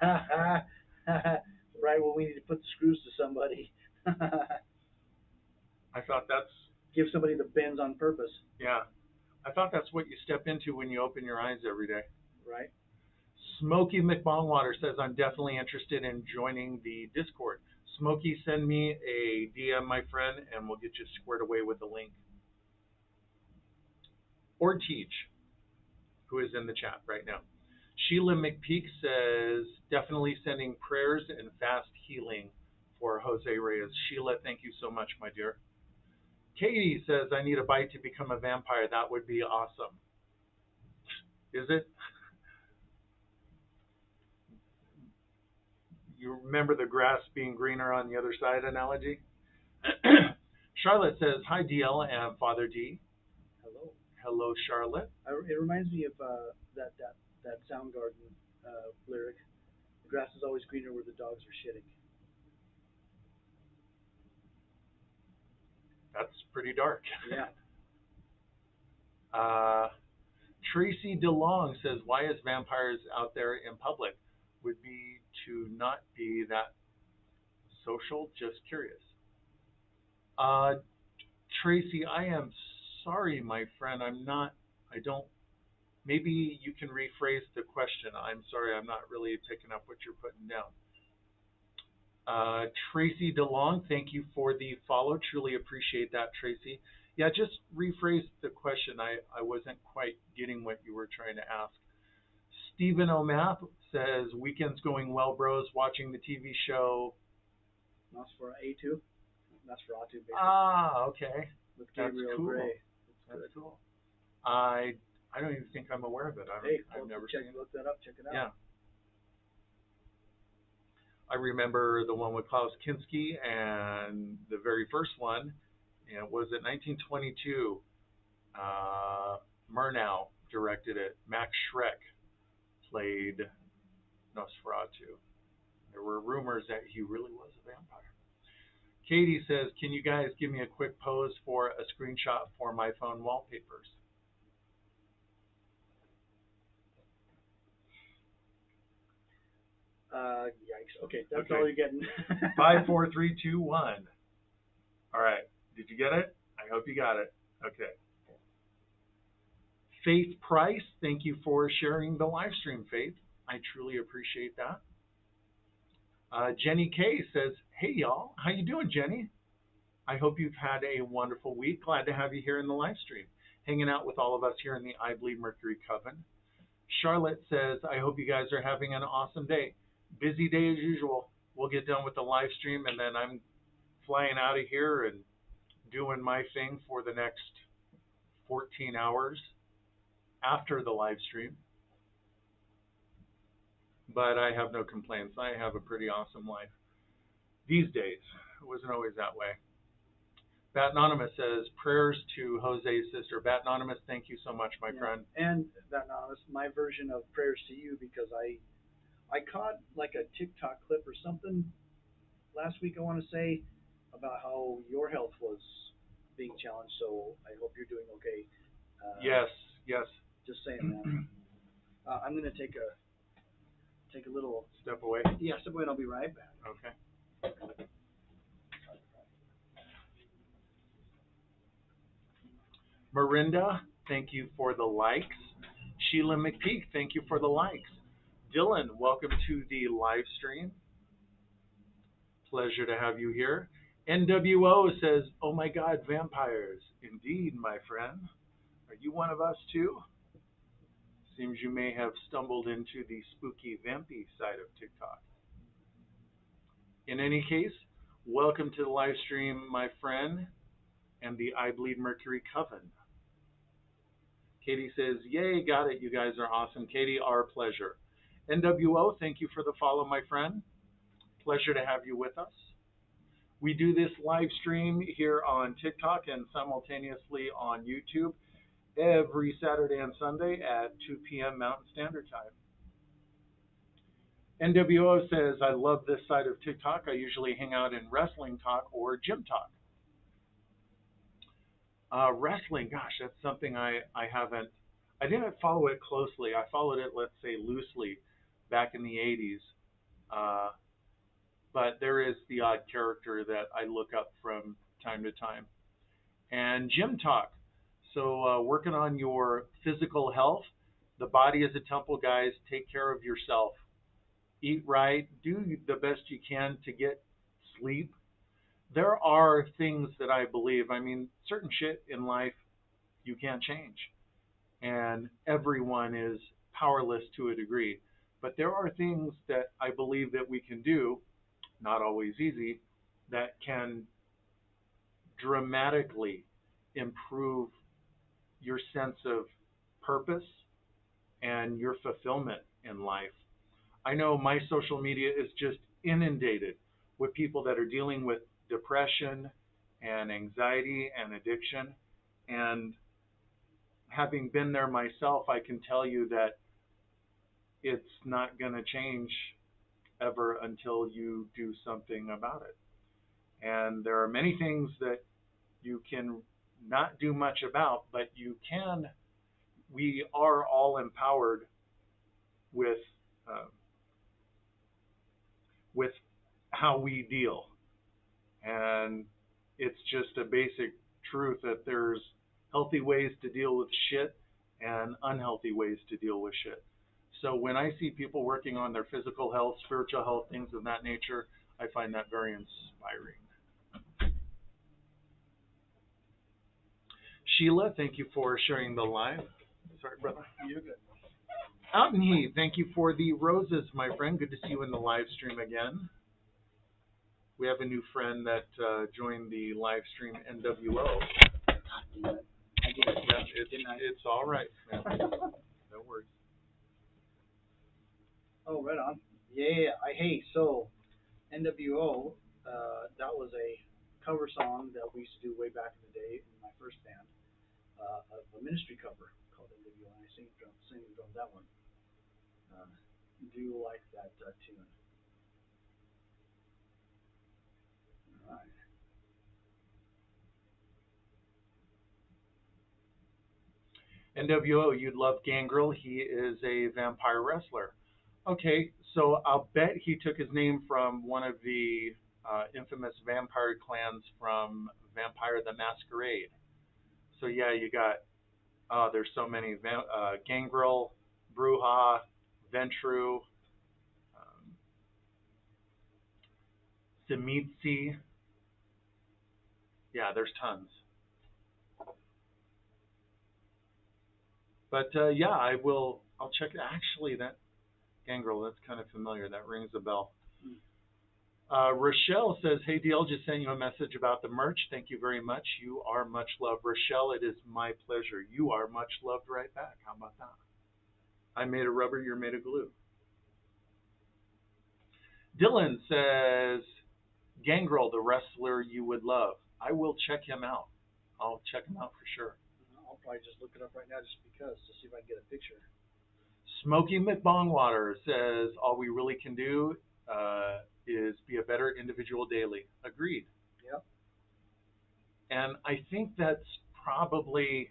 Right, when we need to put the screws to somebody. I thought that's... Give somebody the bends on purpose. Yeah. I thought that's what you step into when you open your eyes every day. Right. Smoky McBongwater says, I'm definitely interested in joining the Discord. Smoky, send me a DM, my friend, and we'll get you squared away with the link. Or Teach, who is in the chat right now. Sheila McPeak says, definitely sending prayers and fast healing for Jose Reyes. Sheila, thank you so much, my dear. Katie says, I need a bite to become a vampire. That would be awesome. Is it? You remember the grass being greener on the other side analogy? Charlotte says, hi, DL and Father D. Hello. Hello, Charlotte. It reminds me of that Soundgarden lyric. The grass is always greener where the dogs are shitting. That's pretty dark. Yeah. Tracy DeLong says, why is vampires out there in public? Would be to not be that social, just curious. Uh, Tracy, I am sorry, my friend. I don't, maybe you can rephrase the question. I'm sorry, I'm not really picking up what you're putting down. Tracy DeLong, thank you for the follow. Truly appreciate that, Tracy. Yeah, just rephrase the question. I wasn't quite getting what you were trying to ask. Stephen O'Math says, weekend's going well, bros. Watching the TV show. Nosferatu. Nosferatu, basically. Ah, okay. With That's Gabriel cool. Gray. That's cool. I don't even think I'm aware of it. I've never seen it. Look that up. Check it out. Yeah. I remember the one with Klaus Kinski and the very first one. And was it 1922? Murnau directed it. Max Schreck played Nosferatu. There were rumors that he really was a vampire. Katie says, can you guys give me a quick pose for a screenshot for my phone wallpapers? Yikes. Okay, that's Okay. all you're getting. 5, 4, 3, 2, 1. All right. Did you get it? I hope you got it. Okay. Faith Price, thank you for sharing the live stream, Faith. I truly appreciate that. Jenny K says, hey, y'all. How you doing, Jenny? I hope you've had a wonderful week. Glad to have you here in the live stream, hanging out with all of us here in the I Bleed Mercury Coven. Charlotte says, I hope you guys are having an awesome day. Busy day as usual. We'll get done with the live stream, and then I'm flying out of here and doing my thing for the next 14 hours after the live stream. But I have no complaints. I have a pretty awesome life these days. It wasn't always that way. Bat Anonymous says, prayers to Jose's sister. Bat Anonymous, thank you so much, my friend. And Bat Anonymous, my version of prayers to you, because I caught like a TikTok clip or something last week, I want to say, about how your health was being challenged. So I hope you're doing okay. Yes. Just saying, man. I'm gonna take a little step away. Yeah, step away, and I'll be right back. Okay. Marinda, thank you for the likes. Sheila McPeak, thank you for the likes. Dylan, welcome to the live stream. Pleasure to have you here. NWO says, oh my God, vampires. Indeed, my friend. Are you one of us too? Seems you may have stumbled into the spooky, vampy side of TikTok. In any case, welcome to the live stream, my friend, and the I Bleed Mercury Coven. Katie says, yay, got it. You guys are awesome. Katie, our pleasure. NWO, thank you for the follow, my friend. Pleasure to have you with us. We do this live stream here on TikTok and simultaneously on YouTube every Saturday and Sunday at 2 p.m. Mountain Standard Time. NWO says, I love this side of TikTok. I usually hang out in wrestling talk or gym talk. Wrestling, gosh, that's something I didn't follow it closely. I followed it, let's say, loosely back in the 80s. But there is the odd character that I look up from time to time. And gym talk. So working on your physical health. The body is a temple, guys. Take care of yourself. Eat right. Do the best you can to get sleep. There are things that I believe. I mean, certain shit in life you can't change. And everyone is powerless to a degree. But there are things that I believe that we can do, not always easy, that can dramatically improve your sense of purpose and your fulfillment in life. I know my social media is just inundated with people that are dealing with depression and anxiety and addiction. And having been there myself, I can tell you that it's not going to change ever until you do something about it. And there are many things that you can not do much about, but we are all empowered with, uh, with how we deal. And it's just a basic truth that there's healthy ways to deal with shit and unhealthy ways to deal with shit. So when I see people working on their physical health, spiritual health, things of that nature, I find that very inspiring. Sheila, thank you for sharing the live. Sorry, brother. You're good. Outen Heath, thank you for the roses, my friend. Good to see you in the live stream again. We have a new friend that joined the live stream, NWO. I did. Yeah, it's all right, man. No worries. Oh, right on. Yeah. Hey, so NWO, that was a cover song that we used to do way back in the day in my first band, a ministry cover called NWO, and I sing from that one. Uh, do you like that tune? All right. NWO, you'd love Gangrel. He is a vampire wrestler. Okay, so I'll bet he took his name from one of the infamous vampire clans from Vampire the Masquerade. So yeah, you got there's so many Gangrel, Bruja, Ventru, um, Simitsi. Yeah, there's tons. But yeah, I will. I'll check. Actually, that Gangrel, that's kind of familiar. That rings a bell. Hmm. Rochelle says, "Hey, DL, just sent you a message about the merch. Thank you very much. You are much loved, Rochelle. It is my pleasure. You are much loved right back. How about that? I made of rubber. You're made of glue." Dylan says, "Gangrel, the wrestler you would love. I will check him out. I'll check him out for sure." I'll probably just look it up right now just because to see if I can get a picture. Smoky McBongwater says, "All we really can do is be a better individual daily." Agreed. Yep. And I think that's probably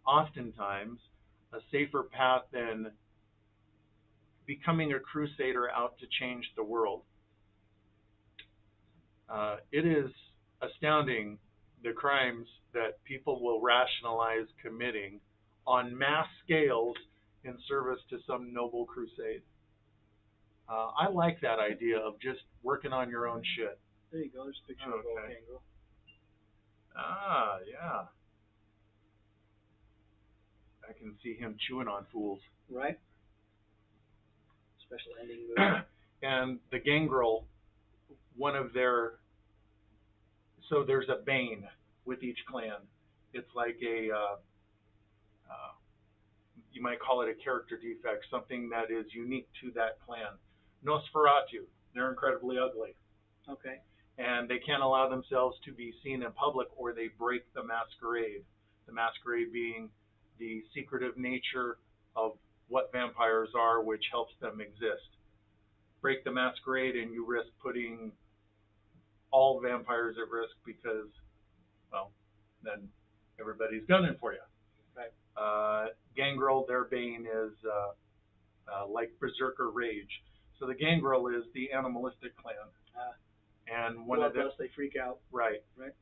oftentimes a safer path than becoming a crusader out to change the world. It is astounding the crimes that people will rationalize committing on mass scales in service to some noble crusade. I like that idea of just working on your own shit. There you go. There's a picture of old Gangrel. Ah, yeah. I can see him chewing on fools. Right. Special ending movie. And the Gangrel, one of their, so there's a bane with each clan. It's like you might call it a character defect, something that is unique to that clan. Nosferatu, they're incredibly ugly. Okay. And they can't allow themselves to be seen in public or they break the masquerade. The masquerade being the secretive nature of what vampires are, which helps them exist. Break the masquerade and you risk putting all vampires at risk because, well, then everybody's gunning for you. Right. Gangrel, their bane is like Berserker Rage. So the Gangrel is the animalistic clan. And one of them, they freak out. Right. Right.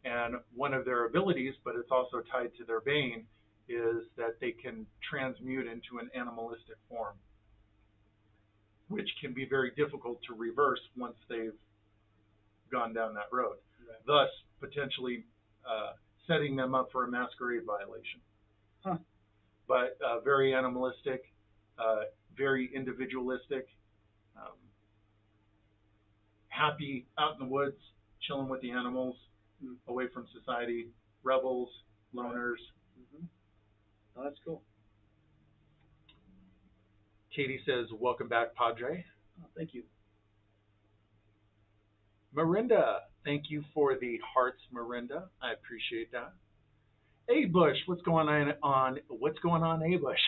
And one of their abilities, but it's also tied to their bane, is that they can transmute into an animalistic form, which can be very difficult to reverse once they've gone down that road. Right. Thus, potentially setting them up for a masquerade violation. Huh. But very animalistic, very individualistic, happy out in the woods, chilling with the animals, away from society, rebels, loners. Mm-hmm. Oh, that's cool. Katie says, "Welcome back, Padre." Oh, thank you. Marinda, thank you for the hearts, Marinda. I appreciate that. A Bush, what's going on? What's going on, A Bush?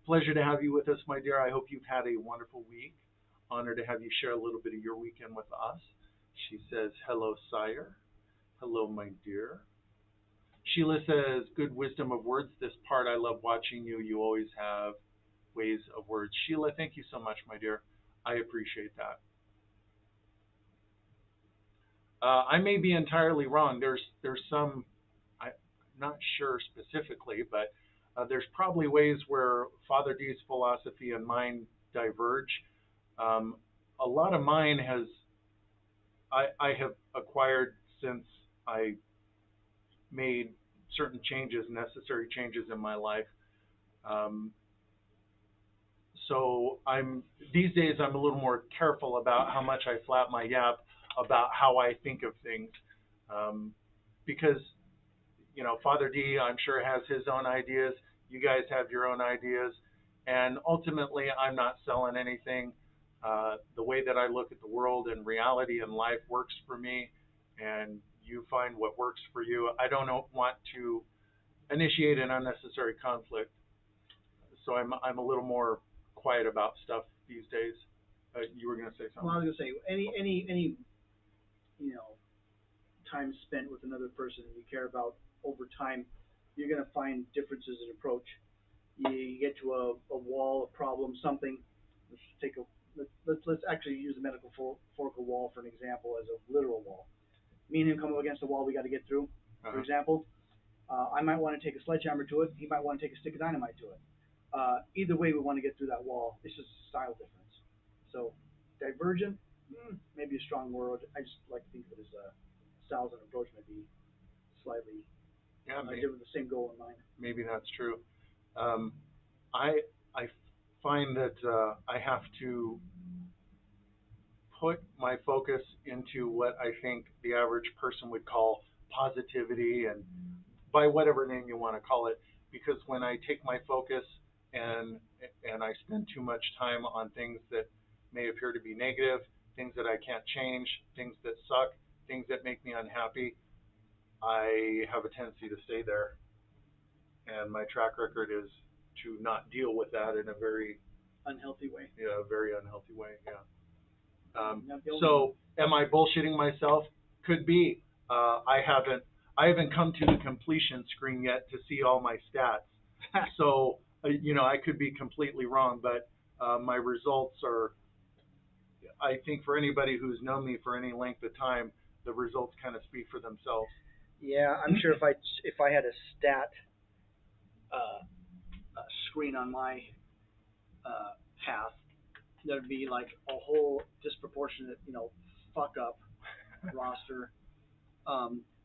Pleasure to have you with us, my dear. I hope you've had a wonderful week. Honored to have you share a little bit of your weekend with us. She says, "Hello, sire. Hello, my dear." Sheila says, "Good wisdom of words. This part I love watching you. You always have ways of words." Sheila, thank you so much, my dear. I appreciate that. I may be entirely wrong. There's some, I'm not sure specifically, but there's probably ways where Father D's philosophy and mine diverge. Um, a lot of mine I have acquired since I made certain changes, necessary changes in my life. Um, so these days I'm a little more careful about how much I flap my yap about how I think of things, because Father D, I'm sure, has his own ideas. You guys have your own ideas. And ultimately, I'm not selling anything. The way that I look at the world and reality and life works for me, and you find what works for you. I don't want to initiate an unnecessary conflict. So I'm a little more quiet about stuff these days. You were going to say something? Well, I was gonna say any you know time spent with another person you care about over time, you're gonna find differences in approach. You get to a wall, a problem, something. Let's take a let's actually use the metaphorical wall for an example as a literal wall. Me and him come up against a wall we got to get through. For example, I might want to take a sledgehammer to it. He might want to take a stick of dynamite to it. Either way, we want to get through that wall. It's just a style difference. So, divergent, maybe a strong word. I just like to think of it as styles and approach may be slightly different, the same goal in mind. Maybe that's true. Um, I find that I have to put my focus into what I think the average person would call positivity, and by whatever name you want to call it, because when I take my focus and I spend too much time on things that may appear to be negative, things that I can't change, things that suck, things that make me unhappy, I have a tendency to stay there. And my track record is to not deal with that in a very unhealthy way. Yeah, very unhealthy way. Yeah. So am I bullshitting myself? Could be. I haven't come to the completion screen yet to see all my stats. So I could be completely wrong, but my results are. I think for anybody who's known me for any length of time, the results kind of speak for themselves. Yeah, I'm sure if I had a stat screen on my path, there'd be like a whole disproportionate, fuck up roster.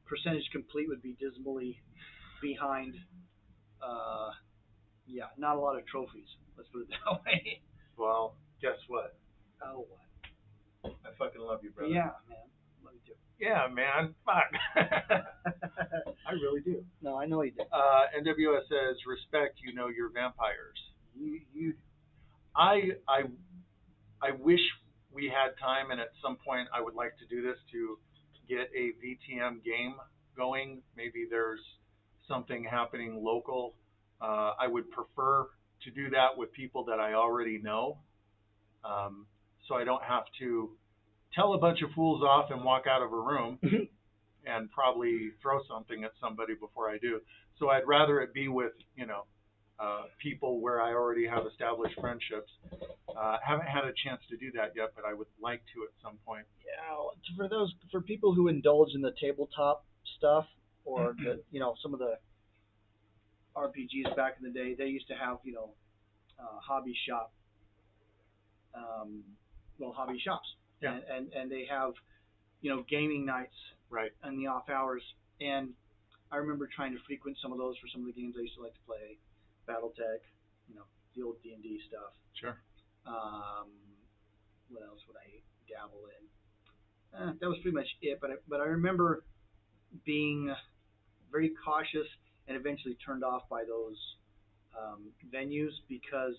Percentage complete would be dismally behind. Uh, yeah, not a lot of trophies. Let's put it that way. Well, guess what? Oh, what? I fucking love you, brother. Yeah, man. Love you too. Yeah, man. Fuck. I really do. No, I know you do. NWS says, "Respect. You know your vampires." You. I wish we had time, and at some point I would like to do this to get a VTM game going. Maybe there's something happening local. I would prefer to do that with people that I already know, so I don't have to tell a bunch of fools off and walk out of a room and probably throw something at somebody before I do. So I'd rather it be with, people where I already have established friendships. Haven't had a chance to do that yet, but I would like to at some point. Yeah, for people who indulge in the tabletop stuff or some of the RPGs back in the day, they used to have hobby shop, hobby shops, Yeah. and they have gaming nights Right. in the off hours, and I remember trying to frequent some of those for some of the games I used to like to play, BattleTech, the old D&D stuff. Sure. What else would I dabble in? that was pretty much it. But I remember being very cautious and eventually turned off by those venues because,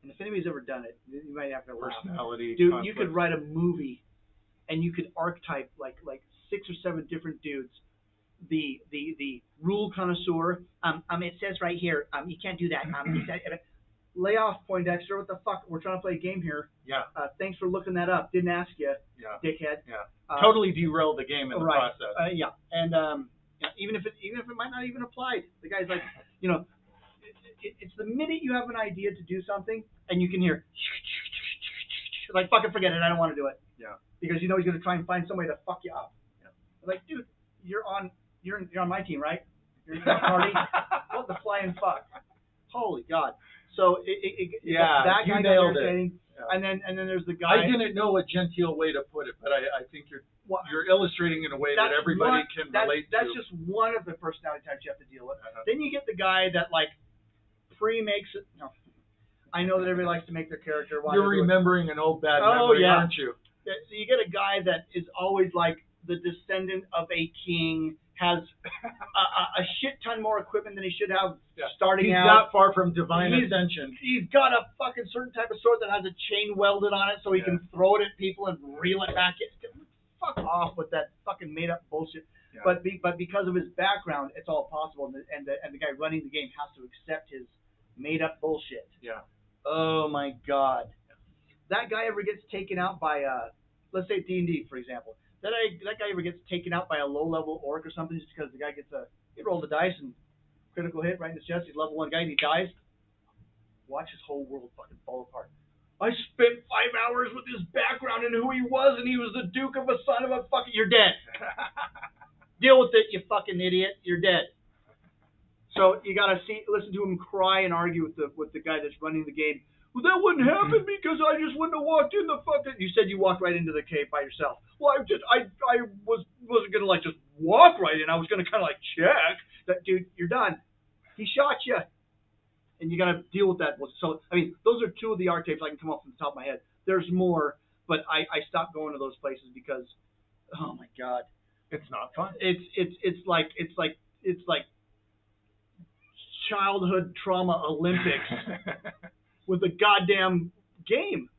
and if anybody's ever done it, you might have to laugh. Personality. Dude, conflict. you could write a movie and you could archetype like 6 or 7 different dudes. The rule connoisseur. It says right here, you can't do that. Lay off, Poindexter. What the fuck? We're trying to play a game here. Yeah. Thanks for looking that up. Didn't ask you, Yeah. dickhead. Yeah. Totally derailed the game in the Right. process. Yeah. And even if it might not even apply, the guy's like, it's the minute you have an idea to do something and you can hear like fucking forget it. I don't want to do it. Yeah. Because he's gonna try and find somebody to fuck you up. Yeah. Like, dude, you're on my team, right? You're in my party. What the flying fuck? Holy God. So that guy got irritating. Yeah. And then there's the guy. I didn't know a genteel way to put it, but I think you're illustrating in a way that everybody can relate to. That's just one of the personality types you have to deal with. Then you get the guy that like pre-makes it. No, I know that everybody likes to make their character. You're remembering an old bad memory, aren't you? So you get a guy that is always like the descendant of a king, has a shit ton more equipment than he should have starting out. He's not far from divine ascension. He's got a fucking certain type of sword that has a chain welded on it so he can throw it at people and reel it back in. Fuck off with that fucking made up bullshit. Yeah. But because of his background, it's all possible, and the guy running the game has to accept his made up bullshit. Yeah. Oh my God. That guy ever gets taken out by let's say D&D for example. That guy ever gets taken out by a low-level orc or something just because the guy he rolled the dice and critical hit right in his chest. He's level 1 guy and he dies. Watch his whole world fucking fall apart. I spent 5 hours with his background and who he was, and he was the Duke of a son of a fucking. You're dead. Deal with it, you fucking idiot. You're dead. So you gotta listen to him cry and argue with the guy that's running the game. Well, that wouldn't happen because I just wouldn't have walked in the fucking. You said you walked right into the cave by yourself. Well, I wasn't gonna like just walk right in. I was gonna kind of like check. That dude, you're done. He shot you, and you gotta deal with that. So I mean, those are 2 of the archetypes I can come off from the top of my head. There's more, but I stopped going to those places because, oh my God, it's not fun. It's like childhood trauma Olympics. With a goddamn game.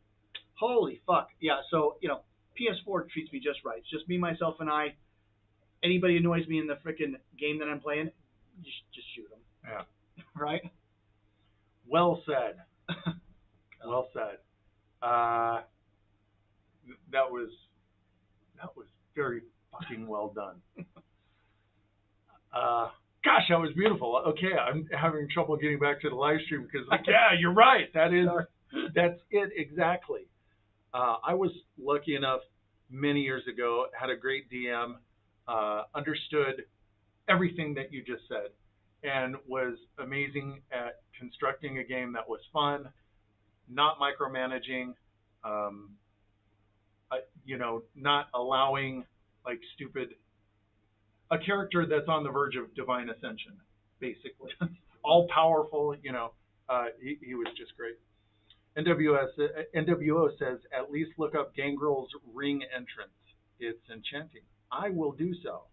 Holy fuck. Yeah, so, PS4 treats me just right. It's just me, myself, and I. Anybody annoys me in the freaking game that I'm playing, just shoot them. Yeah. Right? Well said. Well said. That was very fucking well done. Gosh, that was beautiful. Okay, I'm having trouble getting back to the live stream because, yeah, you're right. That's it exactly. I was lucky enough many years ago, had a great DM, understood everything that you just said, and was amazing at constructing a game that was fun, not micromanaging, not allowing like stupid. A character that's on the verge of divine ascension, basically. All powerful, he was just great. NWO says, at least look up Gangrel's ring entrance. It's enchanting. I will do so.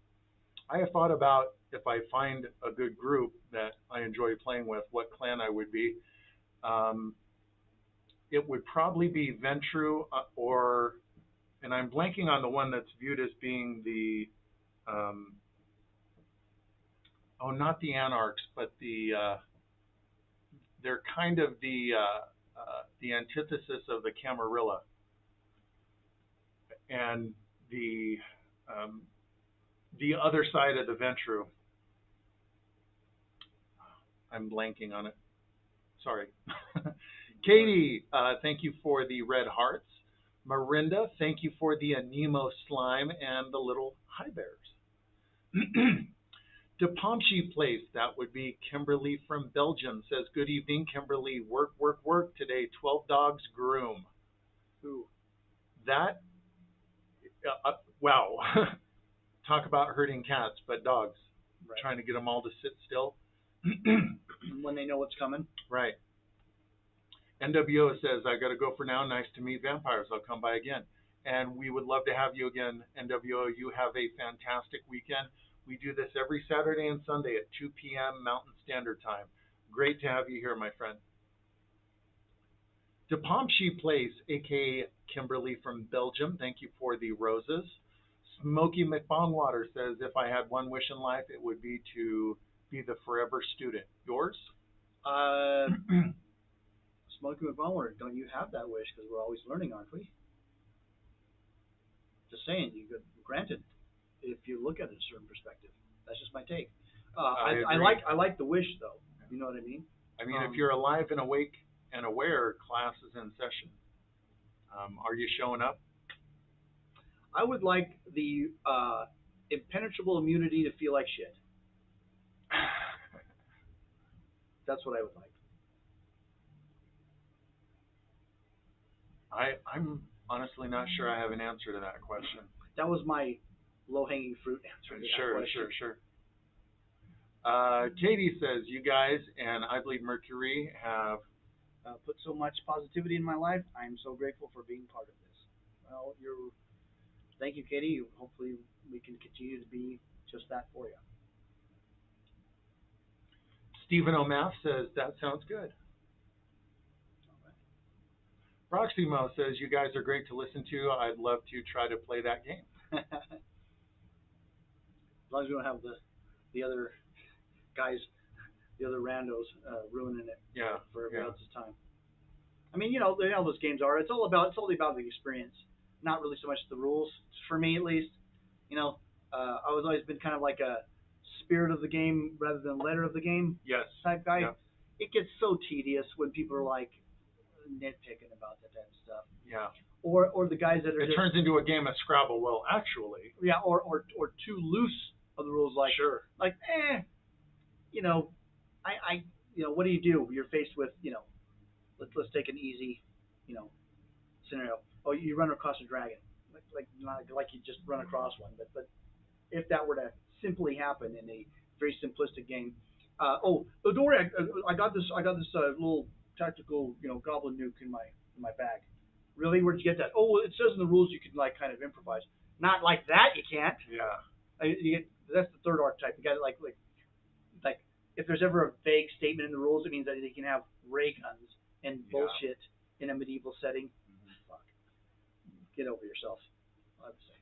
I have thought about if I find a good group that I enjoy playing with, what clan I would be. It would probably be Ventru and I'm blanking on the one that's viewed as being the not the Anarchs, but they're kind of the antithesis of the Camarilla, and the other side of the Ventru. I'm blanking on it. Sorry. Katie, thank you for the red hearts. Marinda, thank you for the Anemo slime and the little high bears. DePomschi Place, that would be Kimberly from Belgium, says, good evening, Kimberly. Work, work, work today. 12 dogs groom. Ooh. That, wow. Talk about herding cats, but dogs. Right. Trying to get them all to sit still. When they know what's coming. Right. NWO says, I got to go for now. Nice to meet vampires. I'll come by again. and we would love to have you again, NWO. You have a fantastic weekend. We do this every Saturday and Sunday at 2 p.m. Mountain Standard Time. Great to have you here, my friend. DePomshe Place, aka Kimberly from Belgium, thank you for the roses. Smoky McBongwater says, if I had one wish in life, it would be to be the forever student. Yours? Uh, Smoking with Ballwater, don't you have that wish? Because we're always learning, aren't we? Just saying, you could granted if you look at it in a certain perspective. That's just my take. I like the wish though. You know what I mean? I mean, if you're alive and awake and aware, class is in session. Are you showing up? I would like the impenetrable immunity to feel like shit. That's what I would like. I'm honestly not sure I have an answer to that question. That was my low-hanging fruit answer to that Sure, question. sure. Katie says, you guys and I believe Mercury have. Put so much positivity in my life. I'm so grateful for being part of this. Well, thank you, Katie. Hopefully, we can continue to be just that for you. Stephen O'Math says, that sounds good. Proximo says, you guys are great to listen to. I'd love to try to play that game. As long as we don't have the other guys, the other randos ruining it for everybody else's time. I mean, you know how those games are. It's only about the experience, not really so much the rules. For me, at least, you know, I was always been kind of like a spirit of the game rather than letter of the game type guy. Yeah. It gets so tedious when people are like nitpicking about that type of stuff. Yeah. Or the guys that are it turns into a game of Scrabble. Well, actually. Yeah, or too loose of the rules. Like sure. Like you know, what do you do? You're faced with let's take an easy scenario. Oh, you run across a dragon. Like not like you just run across one, but if that were to simply happen in a very simplistic game. Oh, don't worry, I got this little tactical goblin nuke in my bag. Really? Where'd you get that? Oh, it says in the rules you can like kind of improvise. Not like that, you can't. Yeah. That's the third archetype. You got like if there's ever a vague statement in the rules, it means that they can have ray guns and bullshit in a medieval setting. Fuck. Get over yourself. I would say.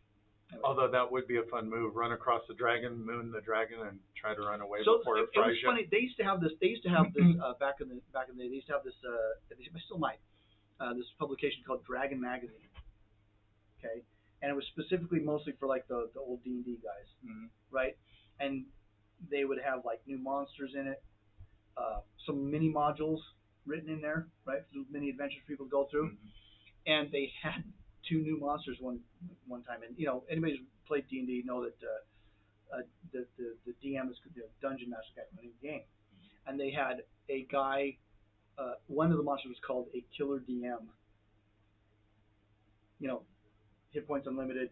Anyway. Although that would be a fun move, run across the dragon, moon the dragon, and try to run away before it was fries you. funny. They used to have this. Back in the day. They used to have this. They still might. This publication called Dragon Magazine. Okay, and it was specifically mostly for like the old D&D guys, right? And they would have like new monsters in it, some mini modules written in there, right? Mini adventures people go through, and they had two new monsters one time. And anybody who's played D&D know that the DM is the dungeon master guy running the game, and they had a guy. One of the monsters was called a killer DM. Hit points unlimited,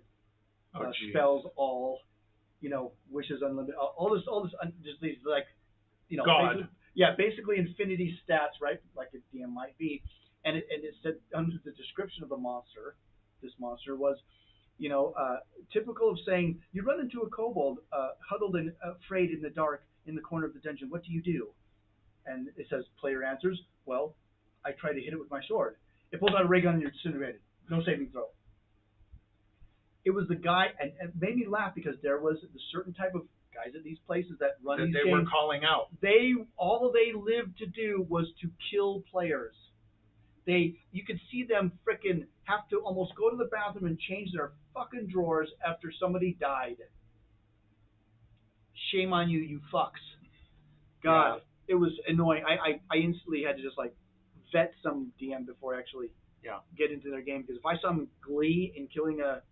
spells all, wishes unlimited, all this, just these like, God. Basically infinity stats, right? Like a DM might be, and it said under the description of the monster, this monster was, typical of saying you run into a kobold huddled and afraid in the dark in the corner of the dungeon. What do you do? And it says player answers. Well, I try to hit it with my sword. It pulls out a ray gun and you're incinerated. No saving throw. It was the guy, and it made me laugh because there was a certain type of guys at these places that run these games. They were calling out. All they lived to do was to kill players. You could see them frickin' have to almost go to the bathroom and change their fucking drawers after somebody died. Shame on you, you fucks. God, It was annoying. I instantly had to just like vet some DM before I actually get into their game, because if I saw them glee in killing a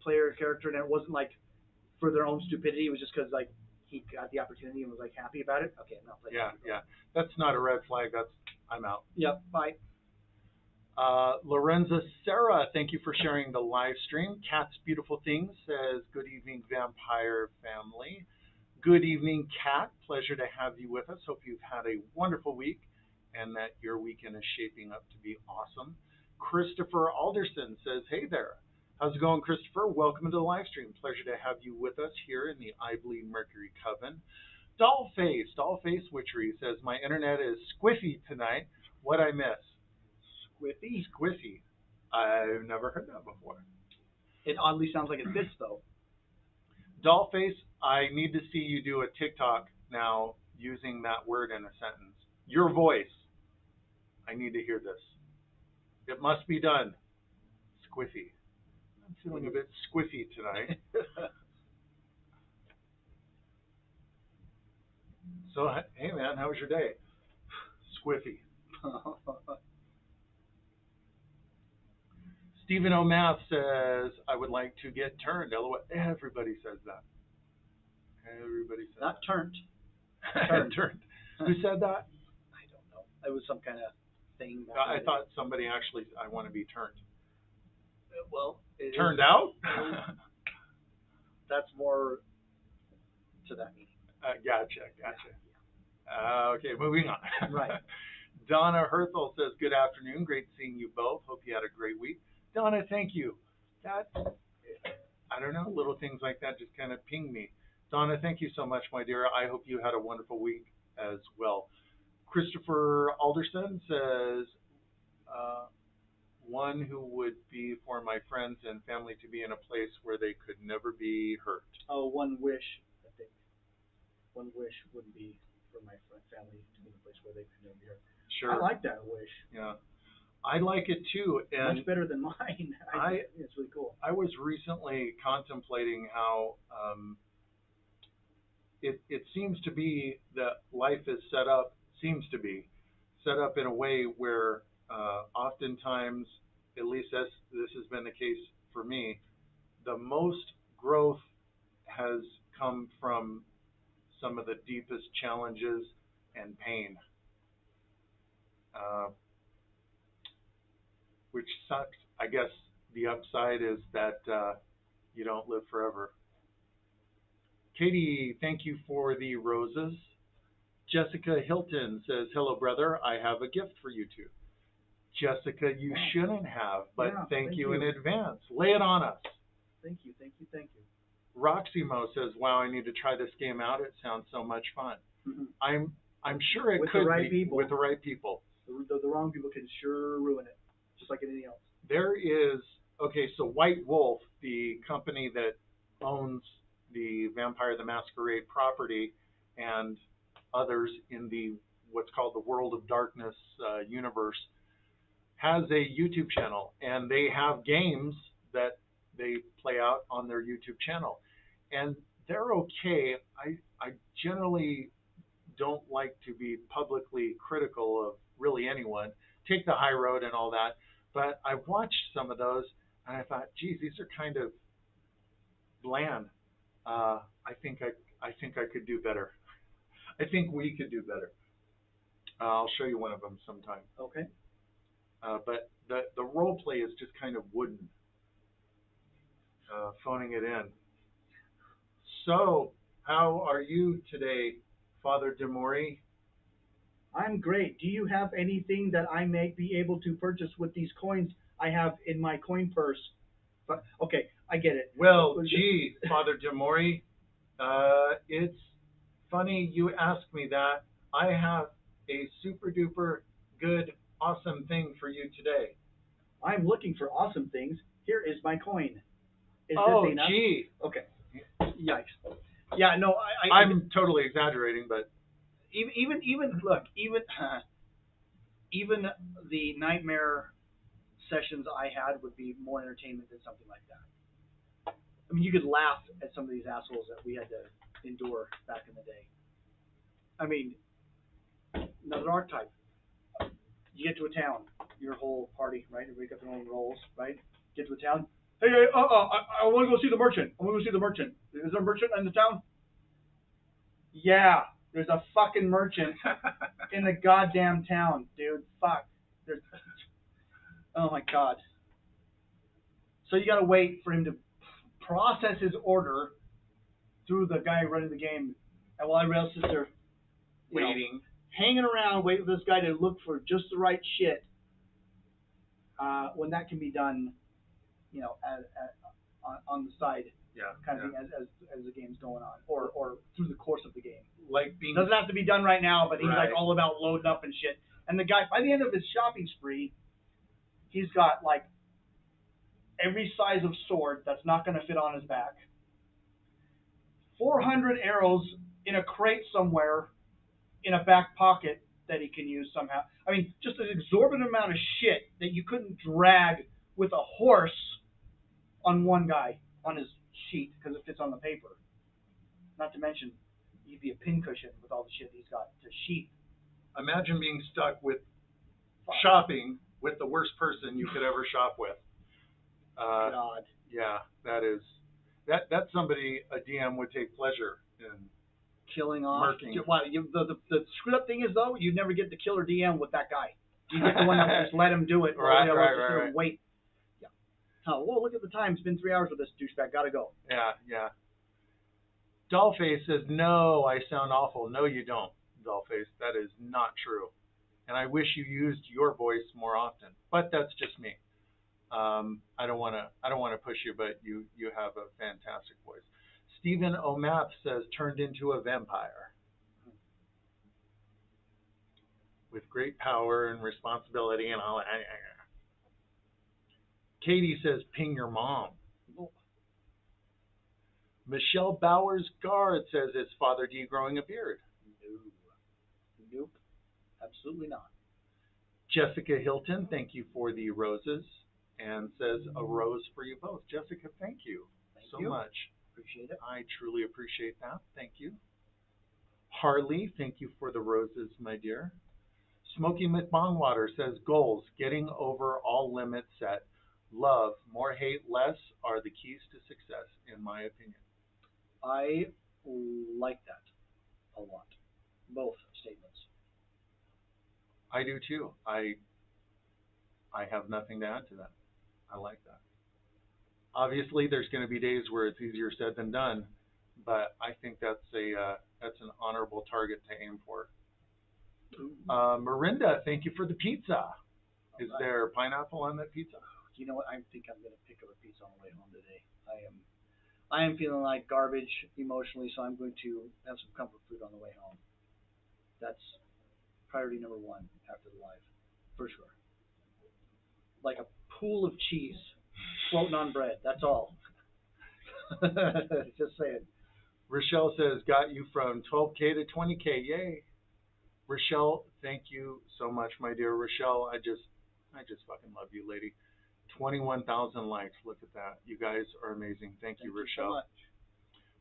player character and it wasn't like for their own stupidity, it was just because like he got the opportunity and was like happy about it. Okay, I'm not playing. Yeah. That's not a red flag. I'm out. Yep. Bye. Lorenza Sarah, thank you for sharing the live stream. Cat's Beautiful Things says, good evening, Vampire family. Good evening, Cat. Pleasure to have you with us. Hope you've had a wonderful week and that your weekend is shaping up to be awesome. Christopher Alderson says, hey there. How's it going, Christopher? Welcome to the live stream. Pleasure to have you with us here in the I Bleed Mercury Coven. Dollface Witchery says, my internet is squiffy tonight. What I miss? Squiffy. Squiffy. I've never heard that before. It oddly sounds like it fits though. Dollface, I need to see you do a TikTok now using that word in a sentence. Your voice. I need to hear this. It must be done. Squiffy. I'm feeling a bit squiffy tonight. So, hey man, how was your day? Squiffy. Stephen O'Math says, I would like to get turned. LOL. Everybody says that. Everybody says Not that. turned. Turned. Who said that? I don't know. It was some kind of thing. I thought somebody actually, I want to be turned. Well, Turned out? That's more to that meaning. Gotcha. Okay, moving on. Right. Donna Herthel says, good afternoon. Great seeing you both. Hope you had a great week. Donna, thank you. That, I don't know, little things like that just kind of ping me. Donna, thank you so much, my dear. I hope you had a wonderful week as well. Christopher Alderson says, one who would be for my friends and family to be in a place where they could never be hurt. Oh, one wish, I think. One wish would be for my family to be in a place where they could never be hurt. Sure. I like that wish. Yeah. I like it too. And much better than mine. I think it's really cool. I was recently contemplating how it seems to be that life is set up in a way where oftentimes, at least this has been the case for me, the most growth has come from some of the deepest challenges and pain, which sucks. I guess the upside is that you don't live forever. Katie, thank you for the roses. Jessica Hilton says, hello, brother. I have a gift for you two. Jessica, you shouldn't have, but thank you in advance. Lay it on us. Thank you. Roxy Mo says, wow, I need to try this game out. It sounds so much fun. Mm-hmm. I'm sure it could be with the right people. The wrong people can sure ruin it, just like anything else. There is, so White Wolf, the company that owns the Vampire the Masquerade property and others in the what's called the World of Darkness universe, has a YouTube channel, and they have games that they play out on their YouTube channel, and they're okay. I generally don't like to be publicly critical of really anyone, take the high road and all that, but I watched some of those and I thought, geez, these are kind of bland. I think I could do better. I think we could do better. I'll show you one of them sometime. Okay. But the role play is just kind of wooden, phoning it in. So, how are you today, Father Demori? I'm great. Do you have anything that I may be able to purchase with these coins I have in my coin purse? But, okay, I get it. Well, gee, Father Demori, it's funny you ask me that. I have a super duper good, awesome thing for you today. I'm looking for awesome things. Here is my coin. Is this enough? Gee. Okay. Yikes. Yeah, no, I'm totally exaggerating, but even the nightmare sessions I had would be more entertainment than something like that. I mean, you could laugh at some of these assholes that we had to endure back in the day. I mean, another archetype. You get to a town, your whole party, right? Everybody got their own roles, right? Get to a town. Hey, I want to go see the merchant. Is there a merchant in the town? Yeah, there's a fucking merchant in the goddamn town, dude. Fuck. Oh my god. So you gotta wait for him to process his order through the guy running the game, and while everybody else sits there waiting, hanging around, waiting for this guy to look for just the right shit. when that can be done, on the side, Yeah. kind of Yeah. thing, as the game's going on, or through the course of the game. Like being. Doesn't have to be done right now, but he's Right. like all about loading up and shit. And the guy, by the end of his shopping spree, he's got like every size of sword that's not going to fit on his back, 400 arrows in a crate somewhere in a back pocket that he can use somehow. I mean, just an exorbitant amount of shit that you couldn't drag with a horse on one guy on his sheet because it fits on the paper. Not to mention, he'd be a pincushion with all the shit he's got to sheet. Imagine being stuck with shopping with the worst person you could ever shop with. God. Yeah, that's somebody a DM would take pleasure in. Killing off. Murking. The screwed up thing is though, you never get the killer DM with that guy. You get the one that just let him do it. Right. Wait. Yeah. Oh, whoa! Look at the time. It's been 3 hours with this douchebag. Gotta go. Yeah. Dollface says, "No, I sound awful." No, you don't, Dollface. That is not true. And I wish you used your voice more often. But that's just me. I don't want to push you, but you have a fantastic voice. Stephen O'Math says, "Turned into a vampire with great power and responsibility and all that." Katie says, "Ping your mom." Michelle Bowers Guard says, "Is Father D growing a beard?" No. Nope. Absolutely not. Jessica Hilton, thank you for the roses, and says, "A rose for you both." Jessica, thank you so much. Appreciate it. I truly appreciate that. Thank you. Harley, thank you for the roses, my dear. Smoky McBongwater says, "Goals, getting over all limits set. Love, more hate, less are the keys to success, in my opinion." I like that a lot. Both statements. I do too. I have nothing to add to that. I like that. Obviously, there's going to be days where it's easier said than done, but I think that's an honorable target to aim for. Mirinda, thank you for the pizza. Is there pineapple on that pizza? You know what? I think I'm gonna pick up a pizza on the way home today. I am feeling like garbage emotionally, so I'm going to have some comfort food on the way home. That's priority number one after the live, for sure. Like a pool of cheese floating on bread. That's all. Just saying. Rochelle says, "Got you from 12K to 20K. Yay." Rochelle, thank you so much, my dear Rochelle. I just fucking love you, lady. 21,000 likes. Look at that. You guys are amazing. Thank you, Rochelle.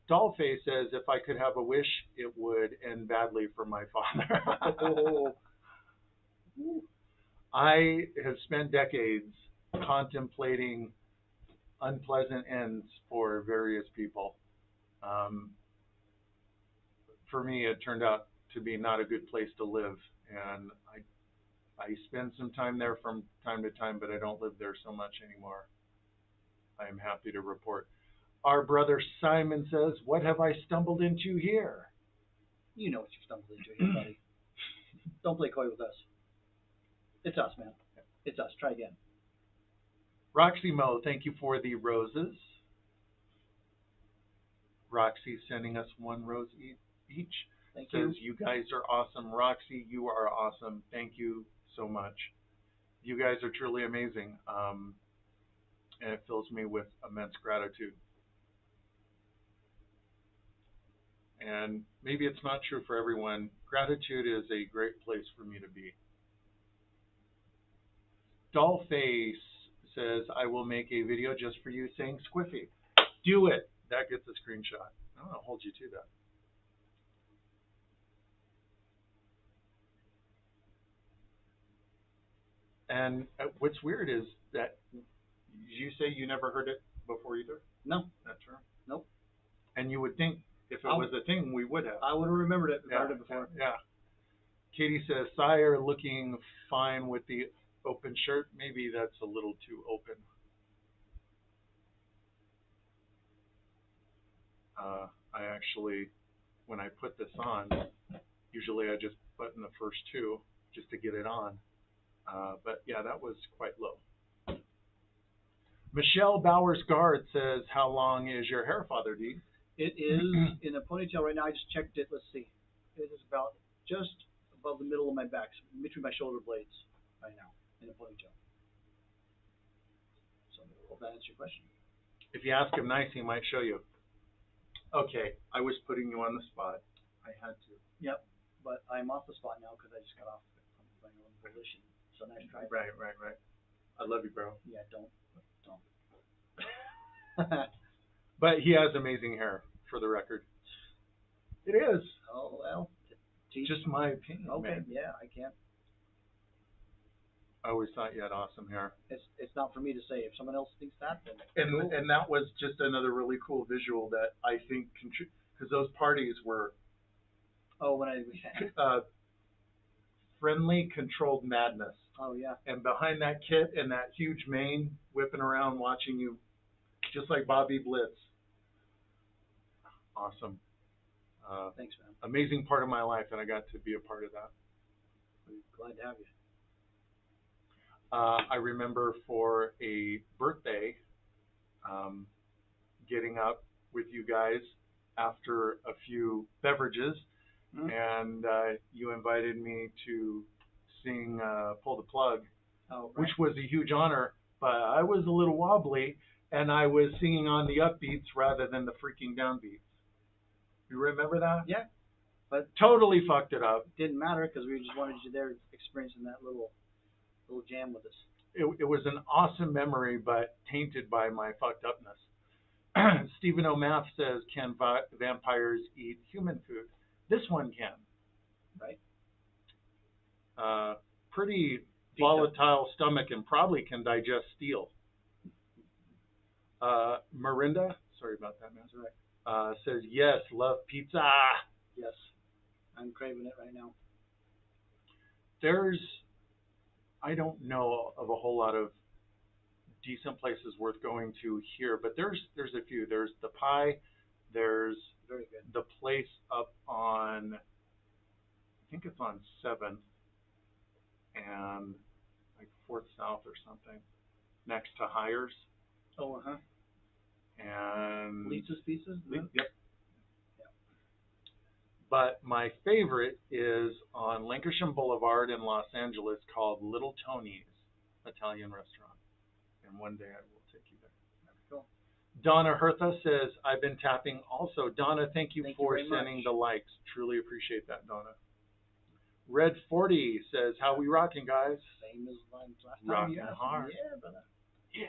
So Dollface says, "If I could have a wish, it would end badly for my father." I have spent decades contemplating unpleasant ends for various people. For me, it turned out to be not a good place to live, and I spend some time there from time to time, but I don't live there so much anymore. I am happy to report. Our brother Simon says, "What have I stumbled into here?" You know what you stumbled into here, buddy. Don't play coy with us. It's us, man. It's us. Try again. Roxy Mo, thank you for the roses. Roxy sending us one rose each. Thank Says, you. "You guys are awesome." Roxy, you are awesome. Thank you so much. You guys are truly amazing. And it fills me with immense gratitude. And maybe it's not true for everyone. Gratitude is a great place for me to be. Dollface says, "I will make a video just for you saying squiffy." Do it. That gets a screenshot. I'm going to hold you to that. And what's weird is that you say you never heard it before either? No. That's true. Nope. And you would think if it was a thing, we would have. I would have remembered it if I heard it before. Yeah. Katie says, "Sire looking fine with the open shirt." Maybe that's a little too open. I actually, when I put this on, usually I just button the first two just to get it on. But yeah, that was quite low. Michelle Bowers Guard says, "How long is your hair, Father D?" It is in a ponytail right now. I just checked it. Let's see. It is about just above the middle of my back, so between my shoulder blades right now in a ponytail. So I hope that answers your question. If you ask him nice, he might show you. Okay, I was putting you on the spot. I had to. Yep. But I'm off the spot now because I just got off from my own volition. So nice try. Right. I love you, bro. Yeah, don't. But he has amazing hair, for the record. It is. Oh well. Just my opinion, Okay. man. Yeah, I can't. I always thought you had awesome hair. It's not for me to say. If someone else thinks that, then And and that was just another really cool visual that I think because those parties were oh, when I friendly, controlled madness. oh yeah. And behind that kit and that huge mane whipping around watching you, just like Bobby Blitz. Awesome. Thanks, man. Amazing part of my life, and I got to be a part of that. Glad to have you. I remember for a birthday, getting up with you guys after a few beverages, and you invited me to sing "Pull the Plug," which was a huge honor. But I was a little wobbly, and I was singing on the upbeats rather than the freaking downbeats. You remember that? Yeah. But totally fucked it up. Didn't matter because we just wanted you there experiencing that little jam with us. It was an awesome memory, but tainted by my fucked upness. Stephen O'Math says, "Can vampires eat human food?" This one can. Right. Pretty volatile stomach and probably can digest steel. Mirinda, sorry about that, man. That's right. Says, "Yes, love pizza." Yes. I'm craving it right now. I don't know of a whole lot of decent places worth going to here, but there's a few. There's the Pie. There's Very good. the place up on, I think it's on 7th and like 4th South or something, next to Hires. Oh, And Lisa's Pieces? Yep. Yeah. But my favorite is on Lankershim Boulevard in Los Angeles called Little Tony's Italian Restaurant. And one day I will take you there. Cool. Donna Hertha says, "I've been tapping also." Donna, thank you for you sending much. the likes. Truly appreciate that, Donna. Red 40 says, "How we rocking, guys?" Same as last time. Rocking hard. Yeah, brother. Yeah.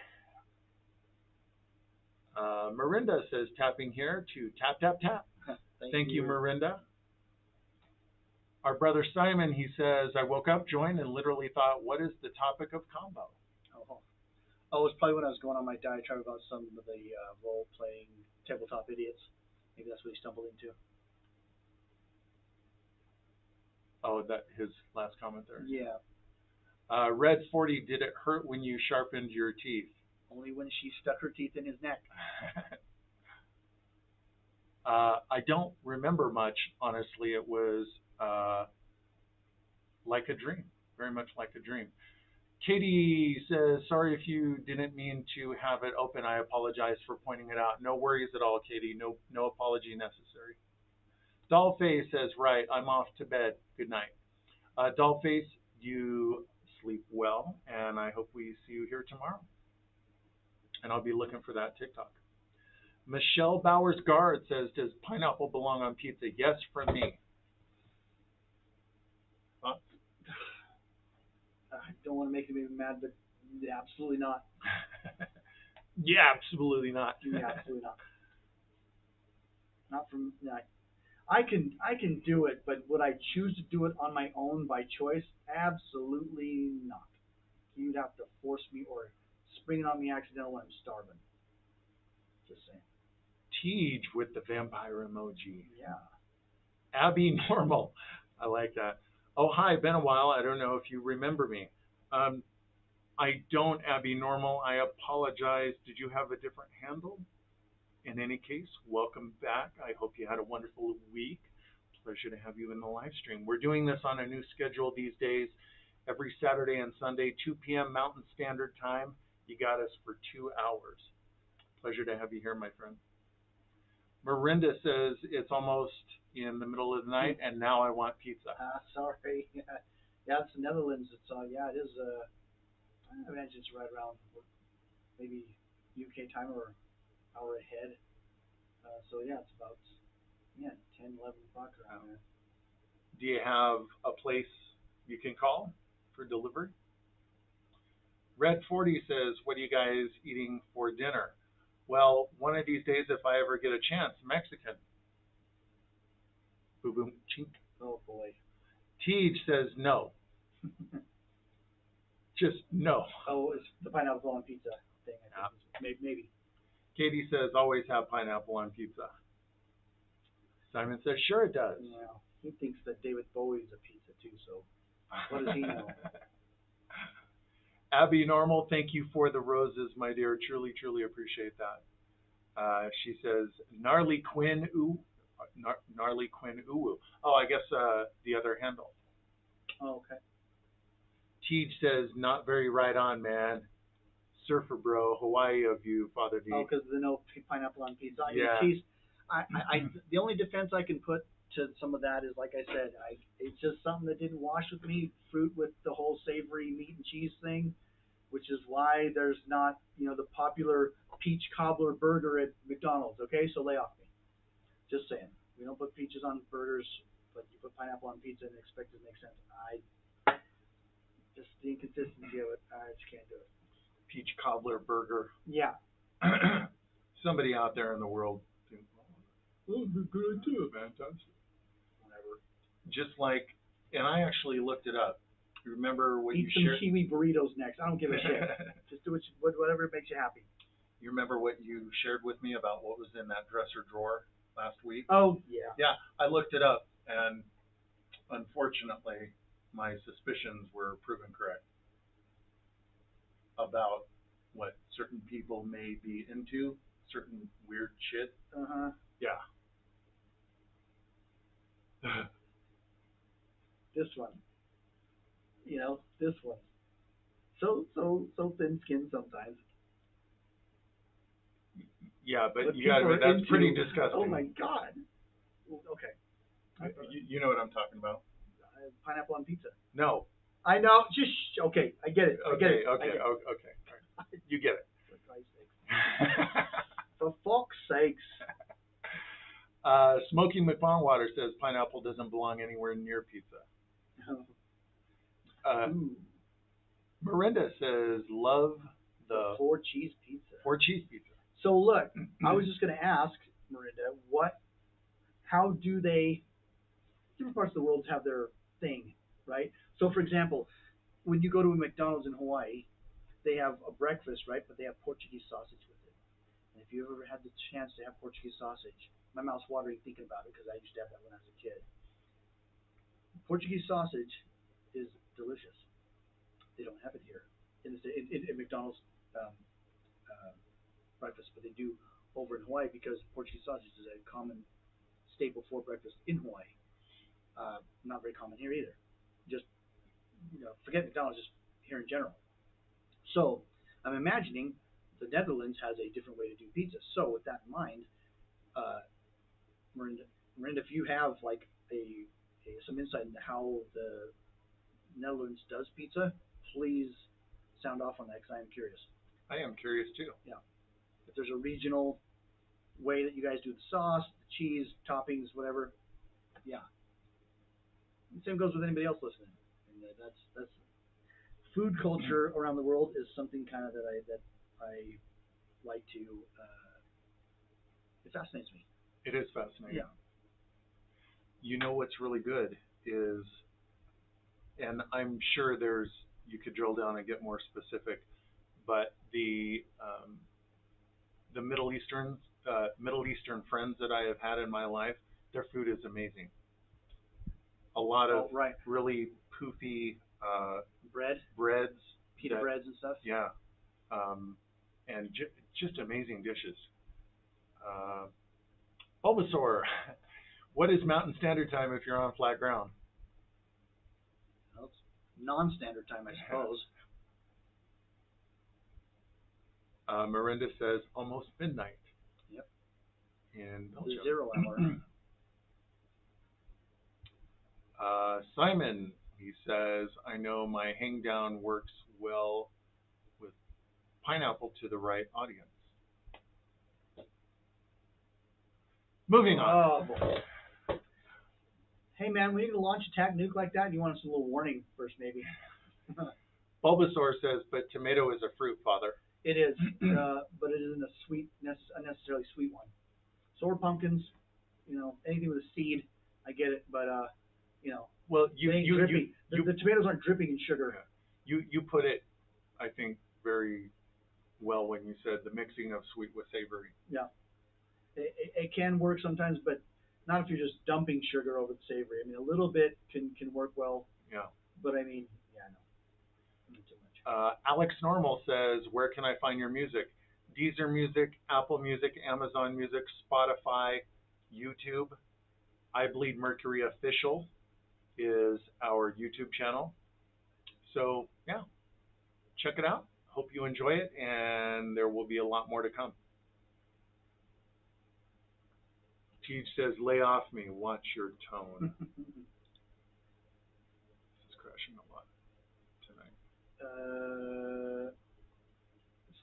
Mirinda says, "Tapping here to tap, tap, tap." Thank you, Mirinda. Our brother Simon, he says, "I woke up, joined, and literally thought, what is the topic of combo?" Oh, it was probably when I was going on my diatribe about some of the role-playing tabletop idiots. Maybe that's what he stumbled into. Oh, that his last comment there. Yeah. Red 40, "Did it hurt when you sharpened your teeth?" Only when she stuck her teeth in his neck. I don't remember much, honestly. It was like a dream, very much like a dream. Katie says, "Sorry if you didn't mean to have it open. I apologize for pointing it out." No worries at all, Katie. No apology necessary. Dollface says, "Right, I'm off to bed. Good night." Dollface, you sleep well, and I hope we see you here tomorrow. And I'll be looking for that TikTok. Michelle Bowers Guard says, "Does pineapple belong on pizza?" Yes, from me. I don't want to make him mad, but absolutely not. Yeah, absolutely not. Yeah, absolutely not. Not from. I can do it, but would I choose to do it on my own by choice? Absolutely not. You'd have to force me or spring it on me accidentally when I'm starving. Just saying. Tej with the vampire emoji. Yeah. Abby Normal. I like that. "Oh, hi, been a while. I don't know if you remember me." I don't, Abby Normal. I apologize. Did you have a different handle? In any case, welcome back. I hope you had a wonderful week. Pleasure to have you in the live stream. We're doing this on a new schedule these days, every Saturday and Sunday, 2 p.m. Mountain Standard Time, You got us for 2 hours. Pleasure to have you here, my friend. Mirinda says it's almost in the middle of the night, and now I want pizza. Sorry. Yeah, it's the Netherlands. It's yeah, it is. I imagine it's right around maybe UK time or hour ahead. So yeah, it's about 10, 11 o'clock around there. Do you have a place you can call for delivery? Red 40 says, what are you guys eating for dinner? Well, one of these days, if I ever get a chance, Mexican. Boom, boom, chink. Oh boy. Tej says no. Just no. Oh, it's the pineapple on pizza thing. I think maybe. Katie says, always have pineapple on pizza. Simon says, sure it does. Well, he thinks that David Bowie's a pizza too, so what does he know? Abby Normal, thank you for the roses, my dear. Truly, truly appreciate that. She says, gnarly Quinn, ooh. Gnarly Quinn, ooh. Oh, I guess the other handle. Oh, okay. Tej says, not very right on, man. Surfer bro, Hawaii of you, Father D. Oh, because the no pineapple on pizza. Yeah. The only defense I can put to some of that is, like I said, it's just something that didn't wash with me. Fruit with the whole savory meat and cheese thing, which is why there's not, the popular peach cobbler burger at McDonald's. Okay, so lay off me. Just saying. We don't put peaches on burgers, but you put pineapple on pizza and expect it to make sense. Just the inconsistency of it, I just can't do it. Peach cobbler burger. Yeah. Somebody out there in the world thinks, oh, good idea, fantastic. Whatever. Just like, and I actually looked it up. You remember what Eat you some shared? kiwi burritos next. I don't give a shit. Just do whatever makes you happy. You remember what you shared with me about what was in that dresser drawer last week? Oh, yeah. Yeah, I looked it up, and unfortunately, my suspicions were proven correct about what certain people may be into, certain weird shit. Uh-huh. Yeah. This one. This one. So thin skinned sometimes. Yeah, but you people gotta are admit, that's into- pretty disgusting. Oh my god. Okay. You know what I'm talking about? Pineapple on pizza. No. I know. Just okay. I get it. I get it. Okay. All right. You get it. For Christ's sakes. For fuck's sakes. Smoky McBonwater says pineapple doesn't belong anywhere near pizza. Miranda says love the 4 cheese pizza. 4 cheese pizza. So look, I was just going to ask Miranda, how do different parts of the world have their thing, right? So for example, when you go to a McDonald's in Hawaii, they have a breakfast, right? But they have Portuguese sausage with it. And if you ever had the chance to have Portuguese sausage, my mouth's watering thinking about it because I used to have that when I was a kid. Portuguese sausage is delicious. They don't have it here in McDonald's breakfast, but they do over in Hawaii because Portuguese sausage is a common staple for breakfast in Hawaii. Not very common here either. Just forget McDonald's, just here in general. So I'm imagining the Netherlands has a different way to do pizza. So with that in mind, Miranda, if you have like some insight into how the Netherlands does pizza, please sound off on that because I am curious. I am curious too. Yeah. If there's a regional way that you guys do the sauce, the cheese, toppings, whatever, yeah. And same goes with anybody else listening. And that's food culture around the world is something kind of that I like to. It fascinates me. It is fascinating. Yeah. You know what's really good is, and I'm sure you could drill down and get more specific, but the Middle Eastern friends that I have had in my life, their food is amazing. A lot of really poofy breads, pita breads and stuff. Yeah, and just amazing dishes. Bulbasaur, what is Mountain Standard Time if you're on flat ground? Well, it's non-standard time, I suppose. Miranda says almost midnight Yep. in The Belgium. 0 hour. Simon, he says, I know my hang down works well with pineapple to the right audience. Moving on. Oh boy. Hey man, when you launch attack nuke like that, you want us a little warning first, maybe. Bulbasaur says, but tomato is a fruit, Father. It is, but it isn't a sweet, unnecessarily sweet one. So are pumpkins. Anything with a seed, I get it, but Well, they ain't dripping. The tomatoes aren't dripping in sugar. you put it, I think, very well when you said the mixing of sweet with savory. Yeah, it can work sometimes, but not if you're just dumping sugar over the savory. I mean, a little bit can work well, Yeah. but I mean, yeah, no, not too much. Alex Normal says, where can I find your music? Deezer Music, Apple Music, Amazon Music, Spotify, YouTube. I Bleed Mercury Official is our YouTube channel. So, yeah, check it out. Hope you enjoy it, and there will be a lot more to come. Teach says, lay off me, watch your tone. It's crashing a lot tonight.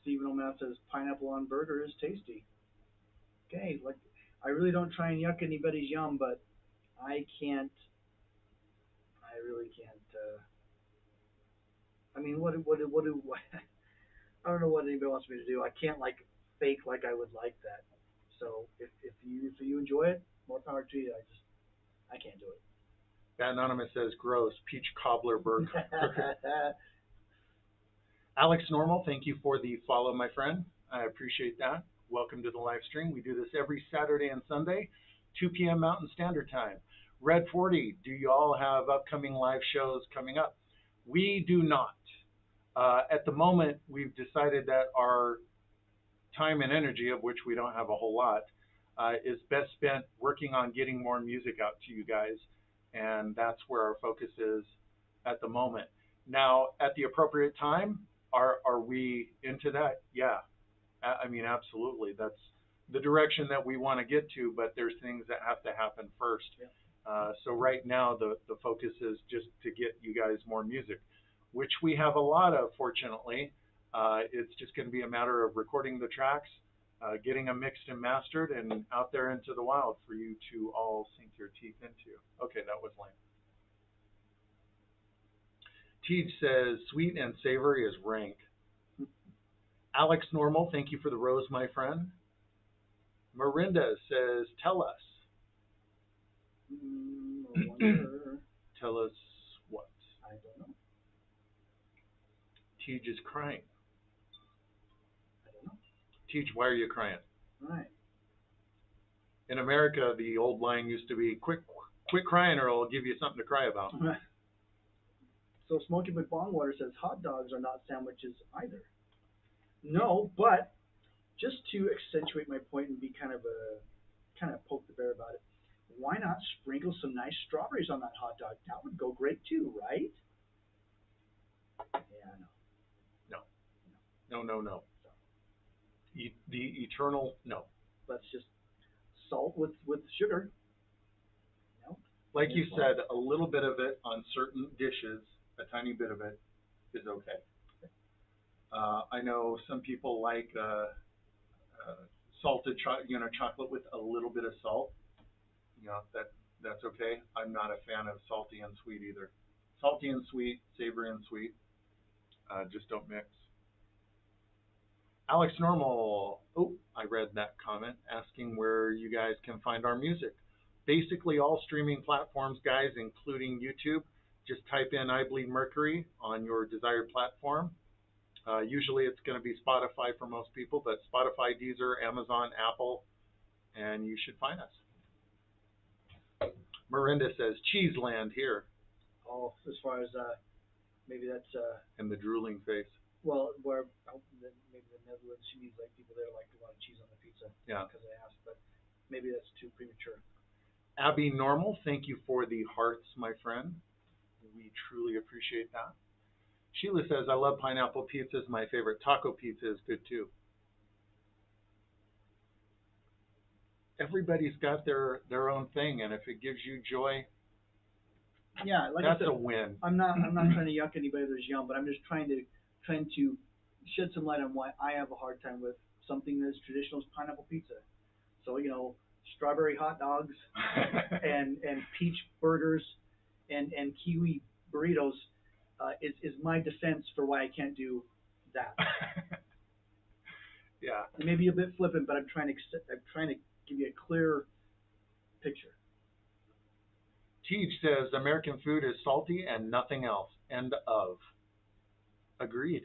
Stephen O'Math says pineapple on burger is tasty. Okay, like I really don't try and yuck anybody's yum, but I can't. I really can't. I mean, what do I don't know what anybody wants me to do. I can't like fake like I would like that. So if you enjoy it, more power to you. I can't do it. That Anonymous says, gross, peach cobbler burger. Alex Normal, thank you for the follow, my friend. I appreciate that. Welcome to the live stream. We do this every Saturday and Sunday, 2 p.m. Mountain Standard Time. Red 40, do you all have upcoming live shows coming up? We do not. At the moment, we've decided that our time and energy, of which we don't have a whole lot, is best spent working on getting more music out to you guys. And that's where our focus is at the moment. Now, at the appropriate time, are we into that? Yeah. I mean, absolutely. That's the direction that we want to get to, but there's things that have to happen first. Yeah. So right now, the focus is just to get you guys more music, which we have a lot of, fortunately. It's just going to be a matter of recording the tracks, getting them mixed and mastered, and out there into the wild for you to all sink your teeth into. Okay, that was lame. Teej says, sweet and savory is rank. Alex Normal, thank you for the rose, my friend. Marinda says, tell us. Tell us what? I don't know. Teej is crying. I don't know. Teej, why are you crying? Right. In America, the old line used to be, quit crying or I'll give you something to cry about. So Smoky McBongwater says hot dogs are not sandwiches either. No, but just to accentuate my point and be kind of poke the bear about it, why not sprinkle some nice strawberries on that hot dog? That would go great too, right? Yeah, No. The eternal no. Let's just salt with sugar. No. Like you said, a little bit of it on certain dishes, a tiny bit of it is okay. I know some people like salted chocolate with a little bit of salt. That's okay. I'm not a fan of salty and sweet either. Salty and sweet, savory and sweet, just don't mix. Alex Normal, oh, I read that comment asking where you guys can find our music. Basically all streaming platforms, guys, including YouTube. Just type in I Bleed Mercury on your desired platform. Usually it's going to be Spotify for most people, but Spotify, Deezer, Amazon, Apple, and you should find us. Miranda says, Cheeseland here. Oh, as far as maybe that's And the drooling face. well, where maybe the Netherlands, she means like people there like a lot of cheese on the pizza. Yeah. Because they asked, but maybe that's too premature. Abby Normal, thank you for the hearts, my friend. We truly appreciate that. Sheila says, I love pineapple pizza. My favorite taco pizza is good too. everybody's got their own thing, and if it gives you joy, Yeah, like I that's said, a win. I'm not trying to yuck anybody that's young, but I'm just trying to shed some light on why I have a hard time with something that's traditional as pineapple pizza. So strawberry hot dogs and peach burgers and kiwi burritos is my defense for why I can't do that. Yeah. It may be a bit flippant, but I'm trying to give you a clear picture. Teach says American food is salty and nothing else. End of. Agreed.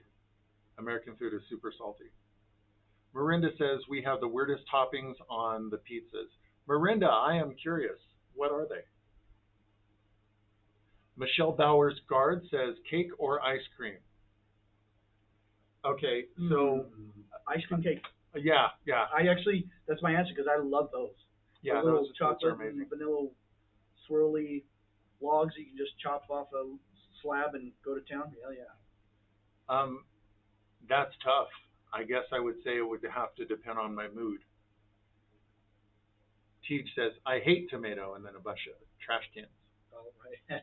American food is super salty. Marinda says we have the weirdest toppings on the pizzas. Marinda, I am curious. What are they? Michelle Bowers Guard says cake or ice cream. Okay, so Ice cream cake. yeah, yeah, That's my answer because I love those. yeah. The little Those are chocolate amazing. and vanilla swirly logs that you can just chop off a slab and go to town. Hell yeah. That's tough. I guess I would say it would have to depend on my mood. Teach says I hate tomato, and then a bunch of trash cans. Oh, right.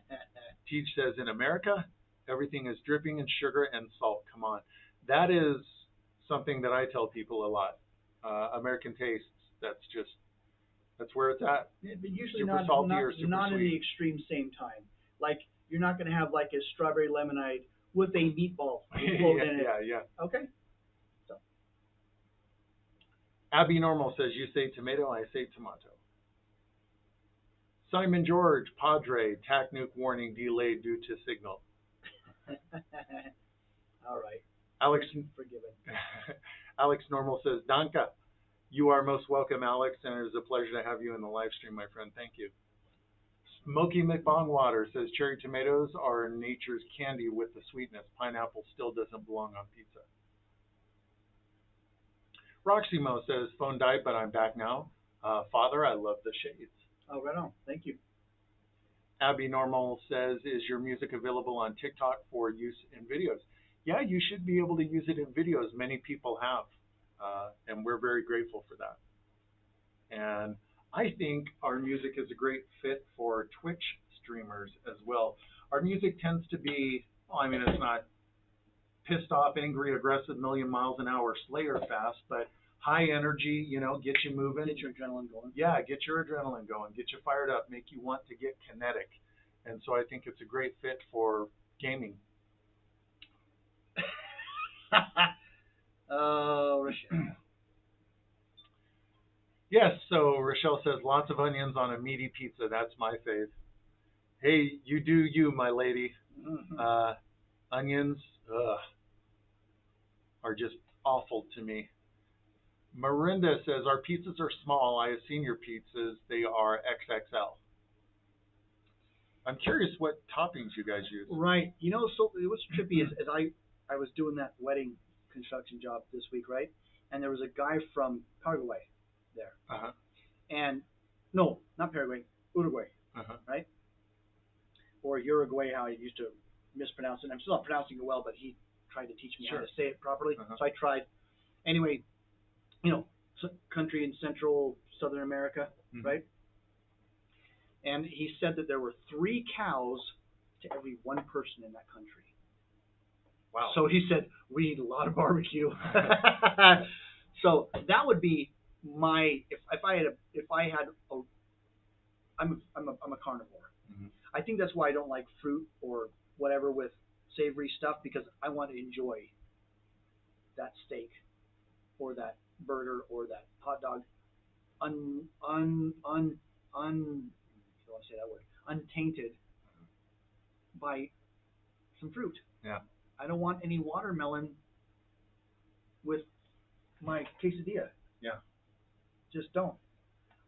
Teach says in America, everything is dripping in sugar and salt. Come on, that is something that I tell people a lot. American tastes. That's where it's at. Yeah, but usually Super not salty not or super not in the sweet. extreme same time. Like you're not gonna have like a strawberry lemonade with a meatball floating in it. Yeah, yeah. Okay. So Abby Normal says you say tomato, I say tomato. Simon George, Padre, TAC nuke warning delayed due to signal. all right. Alex Forgiven. Alex Normal says Danka. You are most welcome, Alex, and it is a pleasure to have you in the live stream, my friend. Thank you. Smoky McBongwater says cherry tomatoes are nature's candy with the sweetness. Pineapple still doesn't belong on pizza. Roxy Mo says phone died, but I'm back now. Father, I love the shades. Oh, right on. Thank you. Abby Normal says, is your music available on TikTok for use in videos? Yeah, you should be able to use it in videos. Many people have, and we're very grateful for that. And I think our music is a great fit for Twitch streamers as well. Our music tends to be, well, I mean, it's not pissed off, angry, aggressive, million miles an hour Slayer fast, but high energy, get you moving. Get your adrenaline going. Yeah, get your adrenaline going, get you fired up, make you want to get kinetic. And so I think it's a great fit for gaming. Oh, Rochelle. Yes, so Rochelle says lots of onions on a meaty pizza. That's my fave. Hey, you do you, my lady. Mm-hmm. Onions are just awful to me. Marinda says our pizzas are small. I have seen your pizzas. They are XXL. I'm curious what toppings you guys use. Right. So what's trippy is I was doing that wedding construction job this week, right? And there was a guy from Paraguay there. Uh-huh. And no, not Paraguay, Uruguay, Uh-huh. right? Or Uruguay, how I used to mispronounce it. I'm still not pronouncing it well, but he tried to teach me how Sure. to say it properly. Uh-huh. So I tried. Anyway, country in Central Southern America, Mhm. right? And he said that there were 3 cows to every 1 person in that country. Wow. So he said we eat a lot of barbecue. So that would be my if I had a I'm a carnivore. Mm-hmm. I think that's why I don't like fruit or whatever with savory stuff because I want to enjoy that steak or that burger or that hot dog un un un un I want to say that word untainted by some fruit. Yeah. I don't want any watermelon with my quesadilla. Yeah. Just don't.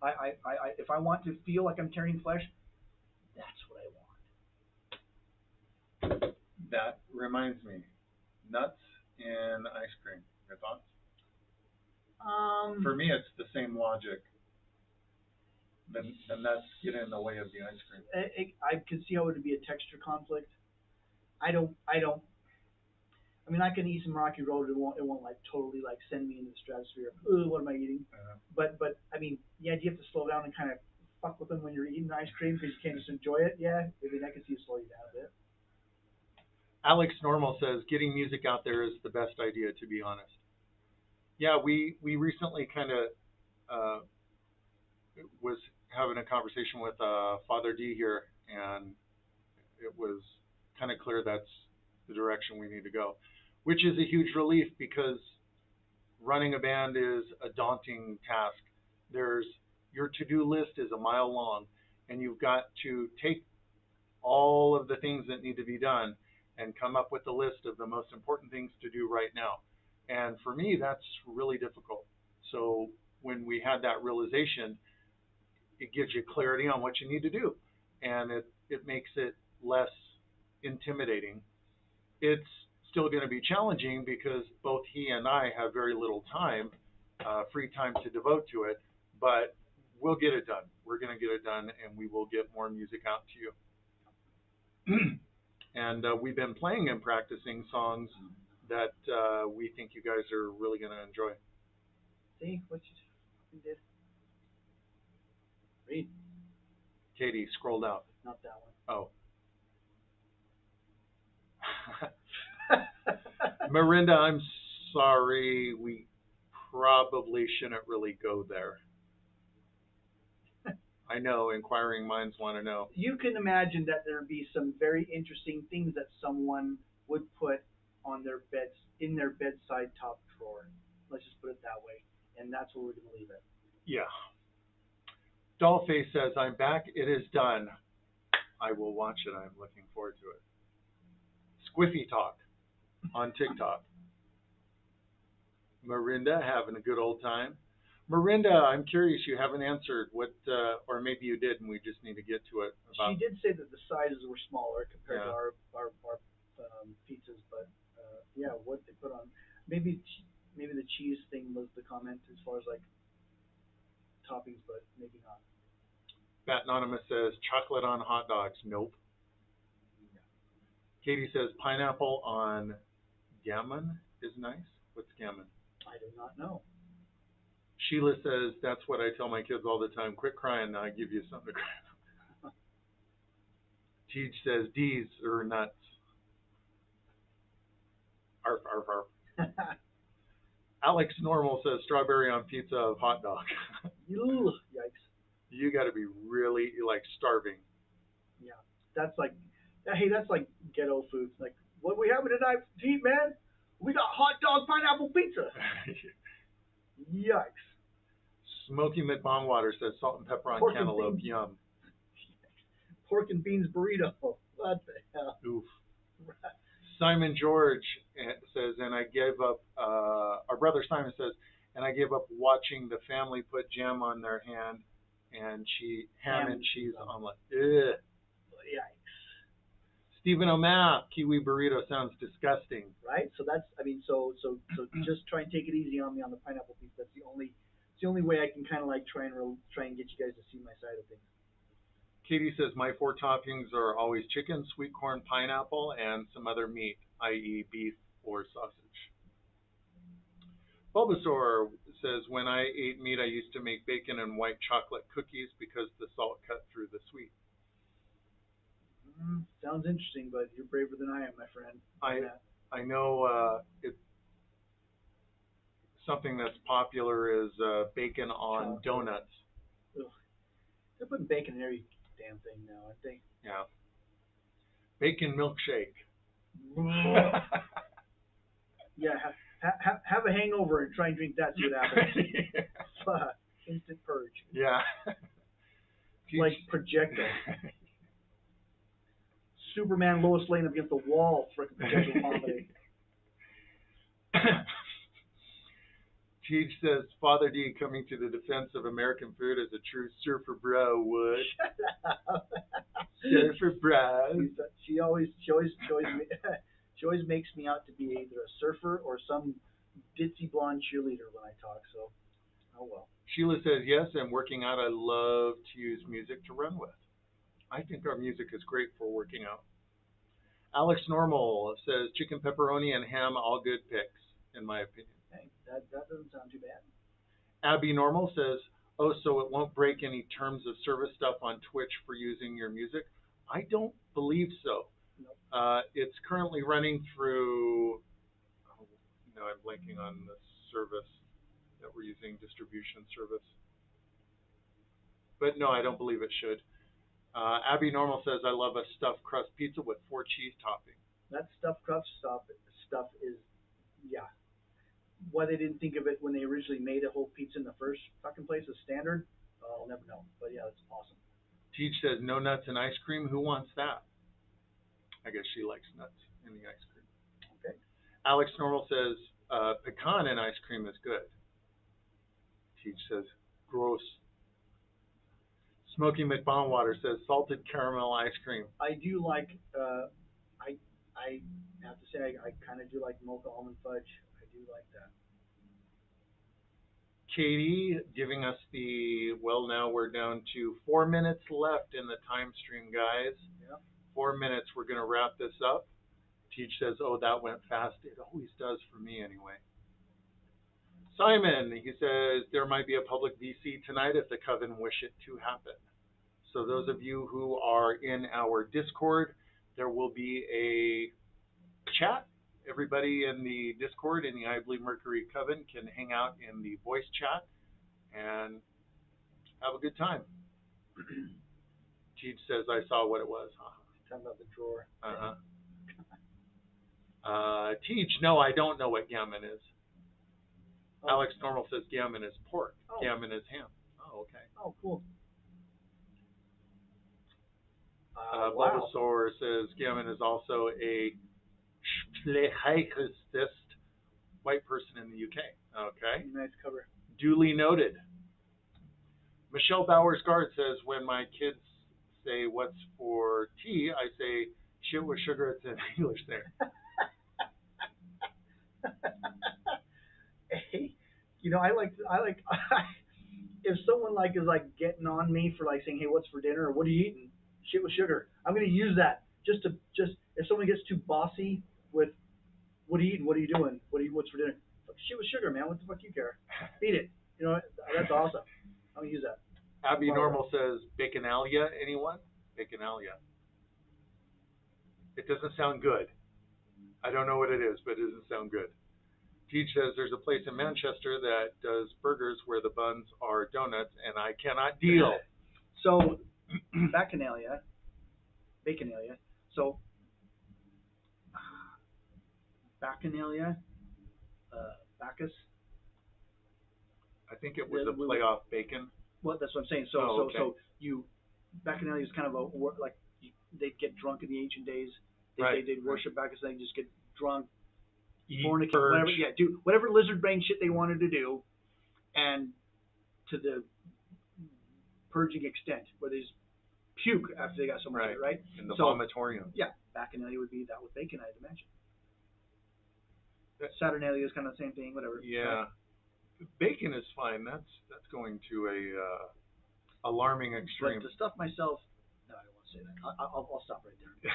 If I want to feel like I'm carrying flesh, that's what I want. That reminds me, nuts in ice cream. Your thoughts? For me, it's the same logic. The nuts get in the way of the ice cream. I can see how it would be a texture conflict. I don't. I I mean, I can eat some Rocky Road. It won't like totally like send me into the stratosphere. Ugh, what am I eating? But I mean, yeah, do you have to slow down and kind of fuck with them when you're eating ice cream because you can't just enjoy it? Yeah, I mean, I can see it slow you down a bit. Alex Normal says getting music out there is the best idea, to be honest. Yeah, we recently kind of uh, was having a conversation with Father D here, and it was kind of clear that's the direction we need to go, which is a huge relief because running a band is a daunting task. There's your to-do list is a mile long, and you've got to take all of the things that need to be done and come up with a list of the most important things to do right now. And for me, that's really difficult. So when we had that realization, it gives you clarity on what you need to do, and it makes it less intimidating. It's still going to be challenging because both he and I have very little time, free time to devote to it, but we'll get it done. We're going to get it done, and we will get more music out to you. And we've been playing and practicing songs that we think you guys are really going to enjoy. See what you did? Read. Katie, scrolled out. Not that one. Oh. Miranda, I'm sorry. We probably shouldn't really go there. I know, inquiring minds want to know. You can imagine that there would be some very interesting things that someone would put on their beds in their bedside top drawer. Let's just put it that way, and that's where we're going to leave it. Yeah. Dollface says, I'm back. It is done. I will watch it. I'm looking forward to it. Squiffy Talk on TikTok. Marinda having a good old time. Marinda, I'm curious. You haven't answered what, or maybe you did, and we just need to get to it. She did say that the sizes were smaller compared to Yeah. our pizzas, but yeah, what they put on maybe the cheese thing was the comment as far as like toppings, but maybe not. Bat Anonymous says chocolate on hot dogs. Nope. Katie says pineapple on gammon is nice. What's gammon? I do not know. Sheila says that's what I tell my kids all the time. Quit crying, I give you something to cry about. Teach says D's are nuts. Arf, arf, arf. Alex Normal says strawberry on pizza of hot dog. Yikes. You got to be really like starving. Yeah, that's like, hey, that's like ghetto food. Like, what we having tonight to eat, man? We got hot dog pineapple pizza. Yikes. Smoky McBongwater says salt and pepper on Pork cantaloupe. Yum. Pork and beans burrito. What the hell? Oof. Simon George says, and I gave up, our brother Simon says, and I gave up watching the family put jam on their ham and cheese omelet. Ugh. Yikes. Stephen O'Mapp, kiwi burrito sounds disgusting. Right? So that's, I mean, so just try and take it easy on me on the pineapple piece. That's the only way I can kind of like try and get you guys to see my side of things. Katie says, my 4 toppings are always chicken, sweet corn, pineapple, and some other meat, i.e. beef or sausage. Bulbasaur says, when I ate meat, I used to make bacon and white chocolate cookies because the salt cut through the sweet. Sounds interesting, but you're braver than I am, my friend. I know it's something that's popular is bacon on donuts. Ugh. They're putting bacon in every damn thing now, aren't they? Yeah. Bacon milkshake. Yeah, have a hangover and try and drink that. See what happens. Instant purge. Yeah. Like projectile. Superman Lois Lane against the wall, frickin' projectile vomiting. Teach says Father D coming to the defense of American food as a true surfer bro would. Shut up. Surfer bro. She always makes me out to be either a surfer or some ditzy blonde cheerleader when I talk. So, oh well. Sheila says yes, and working out. I love to use music to run with. I think our music is great for working out. Alex Normal says chicken pepperoni and ham, all good picks, in my opinion. Hey, that doesn't sound too bad. Abby Normal says, oh, so it won't break any terms of service stuff on Twitch for using your music? I don't believe so. Nope. It's currently running through, oh, I'm blanking on the service that we're using, distribution service. But no, I don't believe it should. Abby Normal says, I love a stuffed crust pizza with 4 cheese topping. That stuffed crust stuff is, yeah. Why they didn't think of it when they originally made a whole pizza in the first fucking place as standard, I'll never know. But yeah, it's awesome. Teach says, no nuts in ice cream. Who wants that? I guess she likes nuts in the ice cream. Okay. Alex Normal says, pecan in ice cream is good. Teach says, gross. Smoky McBonwater says, salted caramel ice cream. I do like, I have to say, I kind of do like mocha almond fudge. I do like that. Katie giving us now we're down to 4 minutes left in the time stream, guys. Yeah. 4 minutes, we're going to wrap this up. Teach says, oh, that went fast. It always does for me anyway. Simon, he says, there might be a public VC tonight if the Coven wish it to happen. So those of you who are in our Discord, there will be a chat. Everybody in the Discord in the I Believe Mercury Coven can hang out in the voice chat and have a good time. Teach says, I saw what it was. Talking about the drawer. Teach, no, I don't know what gammon is. Oh. Alex Normal says gammon is pork. Oh. Gammon is ham. Oh, okay. Oh, cool. Wow. Bulbasaur says gammon is also a Schleiheichist white person in the UK. Okay. Nice cover. Duly noted. Michelle Bowers-Guard says, when my kids say what's for tea, I say shit with sugar. It's in English there. Hey, I like if someone is getting on me for saying, hey, what's for dinner or what are you eating? Shit with sugar. I'm gonna use that just if someone gets too bossy with what are you eating? What are you doing? What's for dinner? Shit with sugar, man. What the fuck you care? Eat it. That's awesome. I'm gonna use that. Abby Normal says baconalia. Anyone? Baconalia. It doesn't sound good. I don't know what it is, but it doesn't sound good. Teach says there's a place in Manchester that does burgers where the buns are donuts, and I cannot deal. So, Bacchanalia. So, Bacchanalia, Bacchus. I think it was a play off bacon. Well, that's what I'm saying. Bacchanalia is kind of they'd get drunk in the ancient days. They'd worship Bacchus, and they'd just get drunk, fornicate, whatever. Yeah, do whatever lizard brain shit they wanted to do, and to the purging extent where they just puke after they got so much of it, right? In the vomitorium. Yeah, Bacchanalia would be that with bacon, I'd imagine. Saturnalia is kind of the same thing, whatever. Yeah. Bacon is fine. That's going to a alarming extreme. But to stuff myself, no, I don't want to say that. I'll stop right there.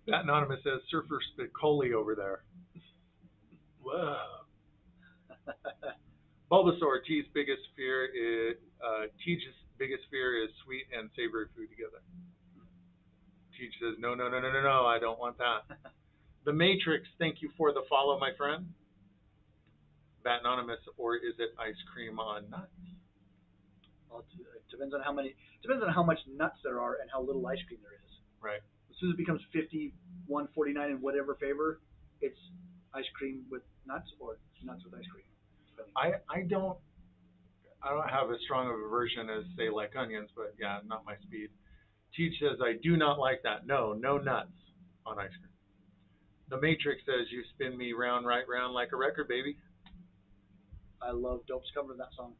That anonymous says Surfer Spicoli over there. Whoa. Bulbasaur, Teach's biggest fear is sweet and savory food together. Teach says no, I don't want that. The Matrix, thank you for the follow, my friend. Bat Anonymous, or is it ice cream on nuts? Well, it depends on how much nuts there are and how little ice cream there is. Right. As soon as it becomes 51.49 in whatever favor, it's ice cream with nuts or nuts with ice cream. I don't have as strong of a version as say like onions, but yeah, not my speed. Teach says I do not like that. No nuts on ice cream. The Matrix says you spin me round, right round like a record, baby. I love Dope's cover of that song.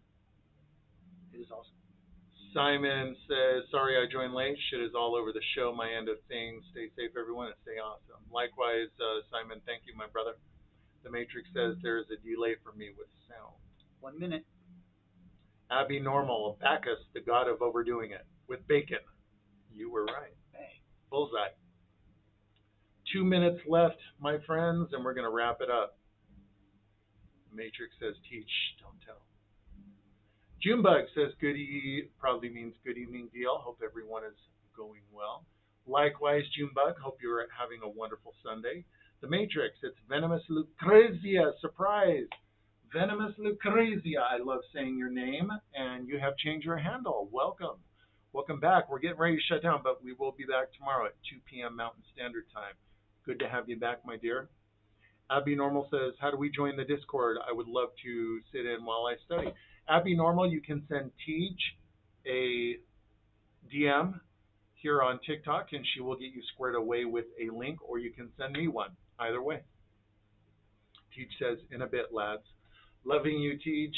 It is awesome. Simon says, sorry I joined late. Shit is all over the show. My end of things. Stay safe, everyone, and stay awesome. Likewise, Simon, thank you, my brother. The Matrix says there is a delay for me with sound. 1 minute. Abby Normal, Bacchus, the god of overdoing it, with bacon. You were right. Hey. Bullseye. 2 minutes left, my friends, and we're going to wrap it up. Matrix says teach, don't tell. Junebug says probably means good evening, DL. Hope everyone is going well. Likewise, Junebug, hope you're having a wonderful Sunday. The Matrix, it's Venomous Lucrezia, surprise. Venomous Lucrezia, I love saying your name, and you have changed your handle. Welcome. Welcome back. We're getting ready to shut down, but we will be back tomorrow at 2 p.m. Mountain Standard Time. Good to have you back, my dear. Abby Normal says, how do we join the Discord? I would love to sit in while I study. Abby Normal, you can send Teach a DM here on TikTok, and she will get you squared away with a link, or you can send me one. Either way. Teach says, in a bit, lads. Loving you, Teach.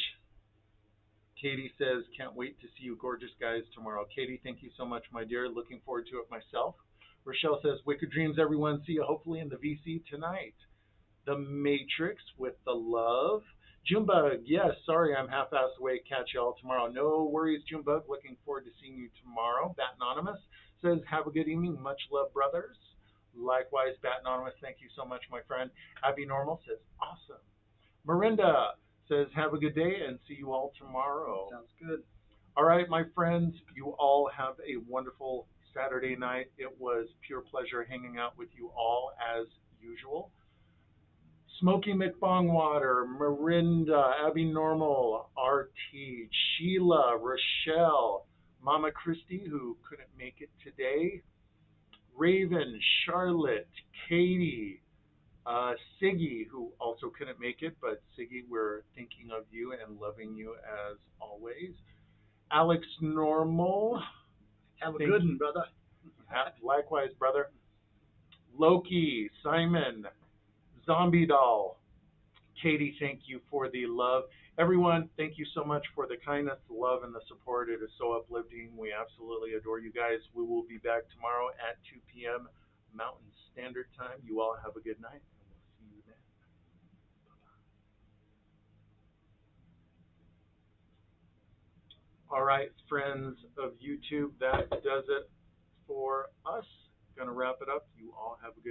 Katie says, can't wait to see you gorgeous guys tomorrow. Katie, thank you so much, my dear. Looking forward to it myself. Rochelle says, wicked dreams, everyone. See you hopefully in the VC tonight. The Matrix with the love. Junebug, yes, sorry I'm half-assed away. Catch y'all tomorrow. No worries, Junebug. Looking forward to seeing you tomorrow. Bat Anonymous says, have a good evening. Much love, brothers. Likewise, Bat Anonymous, thank you so much, my friend. Abby Normal says, awesome. Miranda says, have a good day and see you all tomorrow. Sounds good. All right, my friends, you all have a wonderful Saturday night. It was pure pleasure hanging out with you all as usual. Smoky McBongwater, Mirinda, Abby Normal, RT, Sheila, Rochelle, Mama Christie, who couldn't make it today, Raven, Charlotte, Katie, Siggy, who also couldn't make it, but Siggy, we're thinking of you and loving you as always. Alex Normal. Have a good one, brother. Likewise, brother. Loki, Simon, Zombie Doll. Katie, thank you for the love. Everyone, thank you so much for the kindness, the love, and the support. It is so uplifting. We absolutely adore you guys. We will be back tomorrow at 2 p.m. Mountain Standard Time. You all have a good night, and we'll see you then. All right, friends of YouTube, that does it for us. Gonna wrap it up. You all have a good